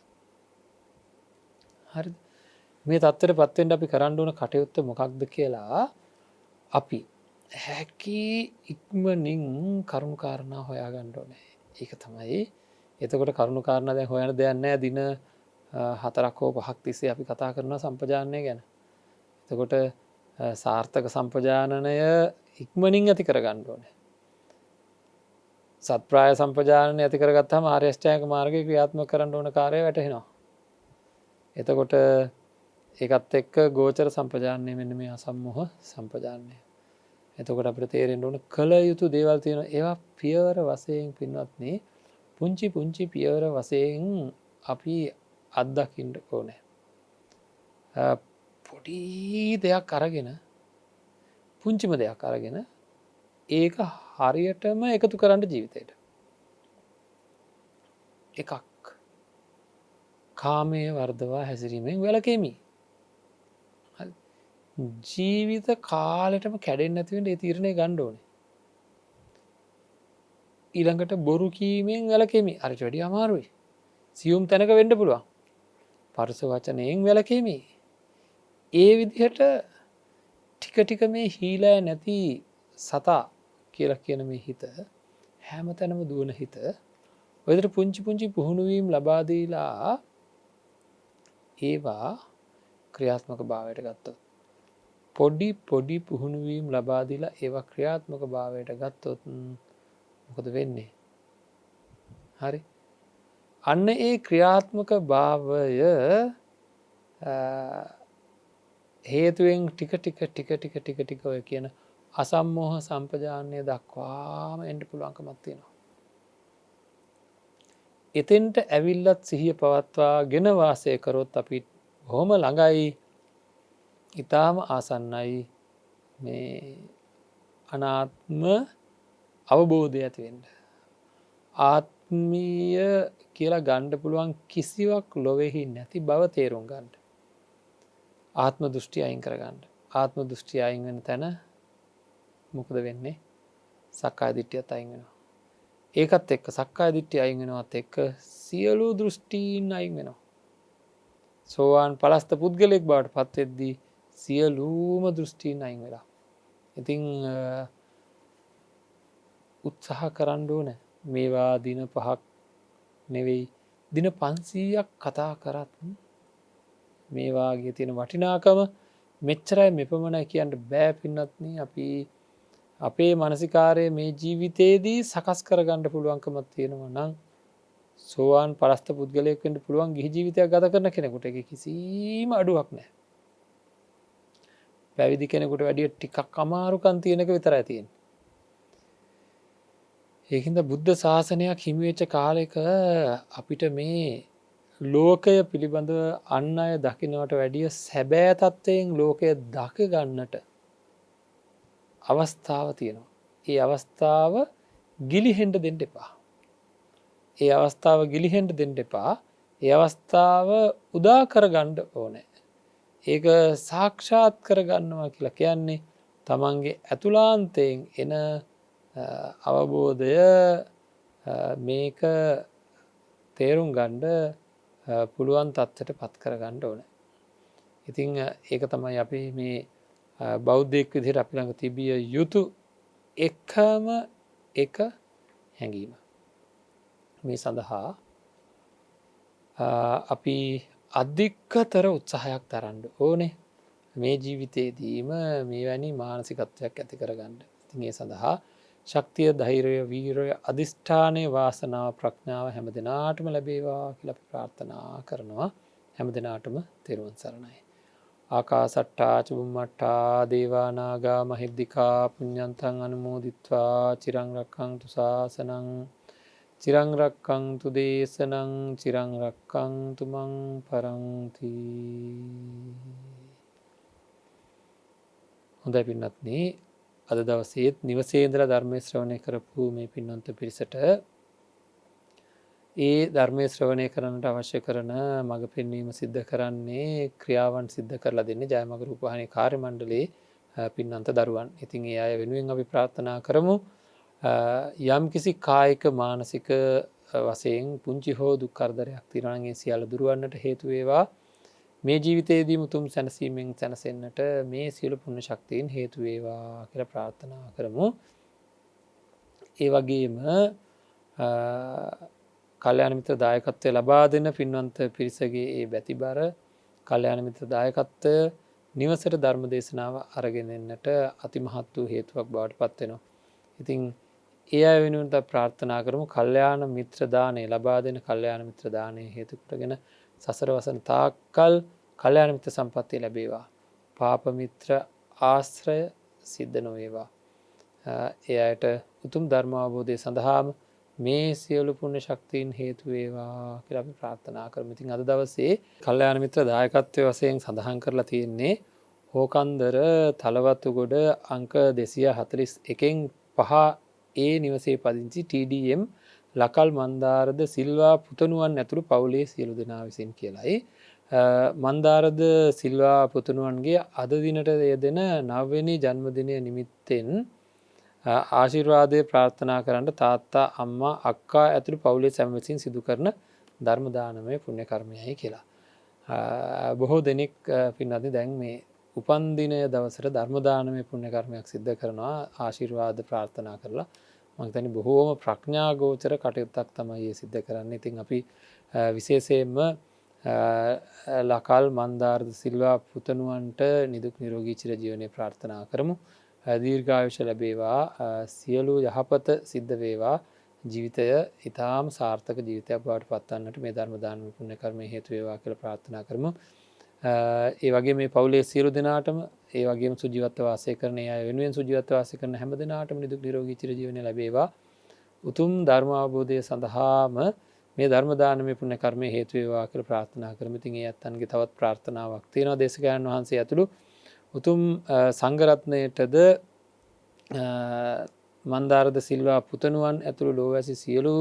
හරි මේ තත්වට පත්වෙන්ට අපි කරන්න ඕන කටයුත්ත මොකක්ද කියලා අපි හැකි ඉක්මනින් කරුණු කාරණා හොයා ගණ්ඩෝනෑ ඒක තමයි එතකොට කරුණු කාරණ දැ හොයන දෙයන්නෑ දින 4 හෝ 5ක් තිස්සේ අපි කතා කරන සම්පජානය ගැන එතකොට සාර්ථක සම්පජානනය ඉක්මනින් ඇති කරගන්න ඕනේ. සත්ප්‍රාය සම්පජානනය ඇති කරගත්තාම ආර්ය අෂ්ටාංගික මාර්ගය ක්‍රියාත්මක කරන්න ඕන කාර්යය වැටහෙනවා. එතකොට ඒකත් එක්ක ගෝචර සම්පජානනය මෙන්න මේ අසම්මෝහ සම්පජානනය. එතකොට අපිට තේරෙන්න ඕන කළ යුතු දේවල් තියෙනවා. ඒවා පියවර වශයෙන් පින්වත්නි පුංචි පුංචි පියවර වශයෙන් අපි අත්දකින්න ඕනේ. පොඩි දෙයක් අරගෙන පුංචිම දෙයක් අරගෙන ඒක හරියටම එකතු කරන්න ජීවිතයට. එකක් කාමය වර්ධවා හැසිරීමෙන් වැළකෙමි. ජීවිත කාලෙටම කැඩෙන්නේ නැති වෙන්න ඒ තීරණය ගන්න ඕනේ. ඊළඟට බොරු කීමෙන් වැළකෙමි. අරට වැඩිය අමාරුයි. සියුම් තැනක වෙන්න පුළුවන්. පරුස වචනයෙන් වැළකෙමි. ඒ විදිහට ටික ටික මේ හීලෑ නැති සතා කියලා කියන මේ හිත හැම තැනම දුවන හිත ඔයදට පුංචි පුංචි පුහුණුවීම් ලබා දීලා ඒවා ක්‍රියාත්මක භාවයට ගත්තොත් පොඩි පොඩි පුහුණුවීම් ලබා දීලා ඒවා ක්‍රියාත්මක භාවයට ගත්තොත් මොකද වෙන්නේ? හරි. අන්න ඒ ක්‍රියාත්මක භාවය හේතුවෙන් ටික ටික ටික ටික ටික ටික ඔය කියන අසම්මෝහ සම්පජානනය දක්වාම එන්න පුළුවන්කමක් තියෙනවා. එතෙන්ට ඇවිල්ලත් සිහිය පවත්වා ගෙන වාසය කරොත් අපි බොහොම ළඟයි ඊටාම ආසන්නයි මේ අනාත්ම අවබෝධය ඇති වෙන්න. ආත්මීය කියලා ගන්න පුළුවන් කිසිවක් ලොවේහි නැති බව තේරුම් ගන්න. ආත්ම දෘෂ්ටි අයින් කරගන්න. ආත්ම දෘෂ්ටි අයින් වෙන තැන මොකද වෙන්නේ? සක්කාය දිට්ඨියත් අයින් වෙනවා. ඒකත් එක්ක සක්කාය දිට්ඨිය අයින් වෙනවත් එක්ක සියලු දෘෂ්ටීන් අයින් වෙනවා. සෝවාන් පලස්ත පුද්ගලයෙක් බවට පත් වෙද්දී සියලුම දෘෂ්ටීන් අයින් වෙලා. ඉතින් උත්සාහ කරන්න ඕන මේවා දින 5ක් නෙවෙයි දින 500ක් කතා කරත් මේ වාගේ තියෙන වටිනාකම මෙච්චරයි මෙපමණයි කියන්න බෑ පින්වත්නි. අපි අපේ මානසිකාරය මේ ජීවිතේදී සකස් කරගන්න පුළුවන්කමක් තියෙනවා නම් සෝවාන් පරස්ත පුද්ගලයෙක් වෙන්න පුළුවන් ගිහි ජීවිතයක් ගත කරන කෙනෙකුට ඒක කිසිම අඩුවක් නැහැ. පැවිදි කෙනෙකුට වැඩිය ටිකක් අමාරුකම් තියෙන එක විතරයි තියෙන්නේ. ඒකින්ද බුද්ධ ශාසනයක් හිමි වෙච්ච කාලෙක අපිට මේ ලෝකය පිළිබඳව අන් අය දකින්නට වැඩිය සැබෑ තත්ත්වයෙන් ලෝකය දක ගන්නට අවස්ථාව තියෙනවා. ඒ අවස්ථාව ගිලිහෙන්න දෙන්න එපා. ඒ අවස්ථාව ගිලිහෙන්න දෙන්න එපා. ඒ අවස්ථාව උදා කරගන්න ඕනේ. ඒක සාක්ෂාත් කරගන්නවා කියලා කියන්නේ තමන්ගේ ඇතුළාන්තයෙන් එන අවබෝධය මේක තේරුම් ගන්න පුළුවන් තත්ත්වයට පත් කරගන්න ඕන. ඉතින් ඒක තමයි අපි මේ බෞද්ධයෙක් විදිහට අපි ළඟ තිබිය යුතු එකම එක හැඟීම. මේ සඳහා අපි අධිකතර උත්සාහයක් දරන්න ඕනේ මේ ජීවිතේදීම මේ වැනි මානසිකත්වයක් ඇති කරගන්න. ඉතින් ඒ සඳහා ශක්තිය, ධෛර්යය, වීරය, අධිෂ්ඨානය, වාසනාව, ප්‍රඥාව හැම දිනාටම ලැබේවා කියලා අපි ප්‍රාර්ථනා කරනවා. හැම දිනාටම තෙරුවන් සරණයි. ආකාසට්ටා චුම්මට්ටා දේවා නාග මහිද්దికා පුඤ්ඤන්තං අනුමෝදිත්වා චිරං රක්ඛන්තු ශාසනං චිරං රක්ඛන්තු දේශනං චිරං රක්ඛන්තු මං පරන්ති. හොඳයි පින්වත්නි, අද දවසේත් නිවසේ ඉඳලා ධර්මයේ ශ්‍රවණය කරපු මේ පින්වන්ත පිරිසට ඒ ධර්මයේ ශ්‍රවණය කරන්නට අවශ්‍ය කරන මඟ පෙන්වීම සිද්ධ කරන්නේ ක්‍රියාවන් සිද්ධ කරලා දෙන්නේ ජයමග රූපවාහිනී කාර්ය මණ්ඩලයේ පින්වන්ත දරුවන්. ඉතින් ඒ අය වෙනුවෙන් අපි ප්‍රාර්ථනා කරමු යම් කිසි කායික මානසික වශයෙන් පුංචි හෝ දුක් කරදරයක් තියෙනවා නම් ඒ සියල්ල දුරවන්නට හේතු වේවා. මේ ජීවිතයේදී මුතුම් සැනසීමෙන් සැනසෙන්නට මේ සියලු පුණ්‍ය ශක්තියින් හේතු වේවා කියලා ප්‍රාර්ථනා කරමු. ඒ වගේම කල්‍යාණ මිත්‍ර දායකත්වය ලබා දෙන පින්වන්ත පිරිසගේ ඒ බැතිබර කල්‍යාණ මිත්‍ර දායකත්වය නිවසට ධර්ම දේශනාව අරගෙන එන්නට අතිමහත් වූ හේතුවක් බවට පත් වෙනවා. ඉතින් ඒ අය වෙනුවෙන් ප්‍රාර්ථනා කරමු කල්යාණ මිත්‍ර දාණය ලබා දෙන කල්යාණ මිත්‍ර දාණය හේතු කොටගෙන සසර වසන තාක්කල් කල්යාණ මිත්‍ර සම්පත්තිය ලැබේවා. පාප මිත්‍ර ආශ්‍රය සිද්ධ නොවේවා. ඒ අයට උතුම් ධර්ම අවබෝධය සඳහාම මේ සියලු පුණ්‍ය ශක්තියින් හේතු වේවා කියලා අපි ප්‍රාර්ථනා කරමු. ඉතින් අද දවසේ කල්යාණ මිත්‍ර දායකත්වයේ වශයෙන් සඳහන් කරලා තියෙන්නේ හෝකන්දර තලවතුගොඩ අංක 241න් 5 ඒ නිවසේ පදිංචි TDM ලකල් මන්දාරද සිල්වා පුතණුවන් ඇතුළු පවුලේ සියලු දෙනා විසින් කියලායි. මන්දාරද සිල්වා පුතණුවන්ගේ අද දිනට යෙදෙන 9 වෙනි ජන්මදිනය නිමිත්තෙන් ආශිර්වාදය ප්‍රාර්ථනා කරන්න තාත්තා අම්මා අක්කා ඇතුළු පවුලේ සැම විසින් සිදු කරන ධර්ම දානමය පුණ්‍ය කර්මයයි කියලා. බොහෝ දෙනෙක් පින්වත්නි දැන් මේ උපන් දිනය දවසට ධර්ම දානමය පුණ්‍ය කර්මයක් සිද්ධ කරනවා ආශිර්වාද ප්‍රාර්ථනා කරලා. මම හිතන්නේ බොහෝම ප්‍රඥා ගෝචර කටයුත්තක් තමයි මේ සිද්ධ කරන්නේ. ඉතින් අපි විශේෂයෙන්ම ලකල් මන්දාරද සිල්වා පුතණුවන්ට නිදුක් නිරෝගී චිරජීවනයේ ප්‍රාර්ථනා කරමු. දීර්ඝායුෂ ලැබේවා, සියලු යහපත සිද්ධ වේවා, ජීවිතය ඊටාම සාර්ථක ජීවිතයක් බවට පත්වන්නට මේ ධර්ම දානමය පුණ්‍ය කර්මය හේතු වේවා කියලා ප්‍රාර්ථනා කරමු. ඒ වගේ මේ පවුලේ සියලු දෙනාටම ඒ වගේම සුජීවත්ව වාසය කරන අය වෙනුවෙන් සුජීවත්ව වාසය කරන හැම දෙනාටම නිදුක් නිරෝගී චිරජීවනය ලැබේවා. උතුම් ධර්ම අවබෝධය සඳහාම මේ ධර්ම දානමය පුණ්‍ය කර්මය හේතු වේවා කියලා ප්‍රාර්ථනා කරමු. ඉතින් ඒ අත්න්ගේ තවත් ප්‍රාර්ථනාවක් තියෙනවා දේශකයන් වහන්සේ ඇතුළු උතුම් සංඝරත්නයටද මන්දාරද සිල්වා පුතණුවන් ඇතුළු ලෝවැසි සියලු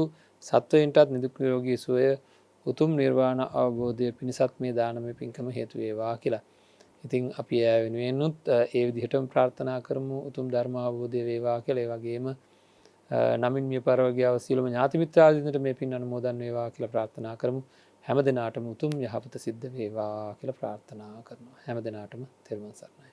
සත්වයින්ටත් නිදුක් නිරෝගී සුවය උතුම් නිර්වාණ අවබෝධය පිණිසත් මේ දානමය පින්කම හේතු වේවා කියලා. ඉතින් අපි ඒ වෙනුවෙන්නුත් ඒ විදිහටම ප්‍රාර්ථනා කරමු උතුම් ධර්ම අවබෝධය වේවා කියලා. ඒ වගේම නමින් මිය පරවගියව සියලුම ඥාති මිත්‍රාදීන්ට මේ පින් අනුමෝදන් වේවා කියලා ප්‍රාර්ථනා කරමු. හැම දිනාටම උතුම් යහපත සිද්ධ වේවා කියලා ප්‍රාර්ථනා කරනවා. හැම දිනාටම තෙරුවන් සරණයි.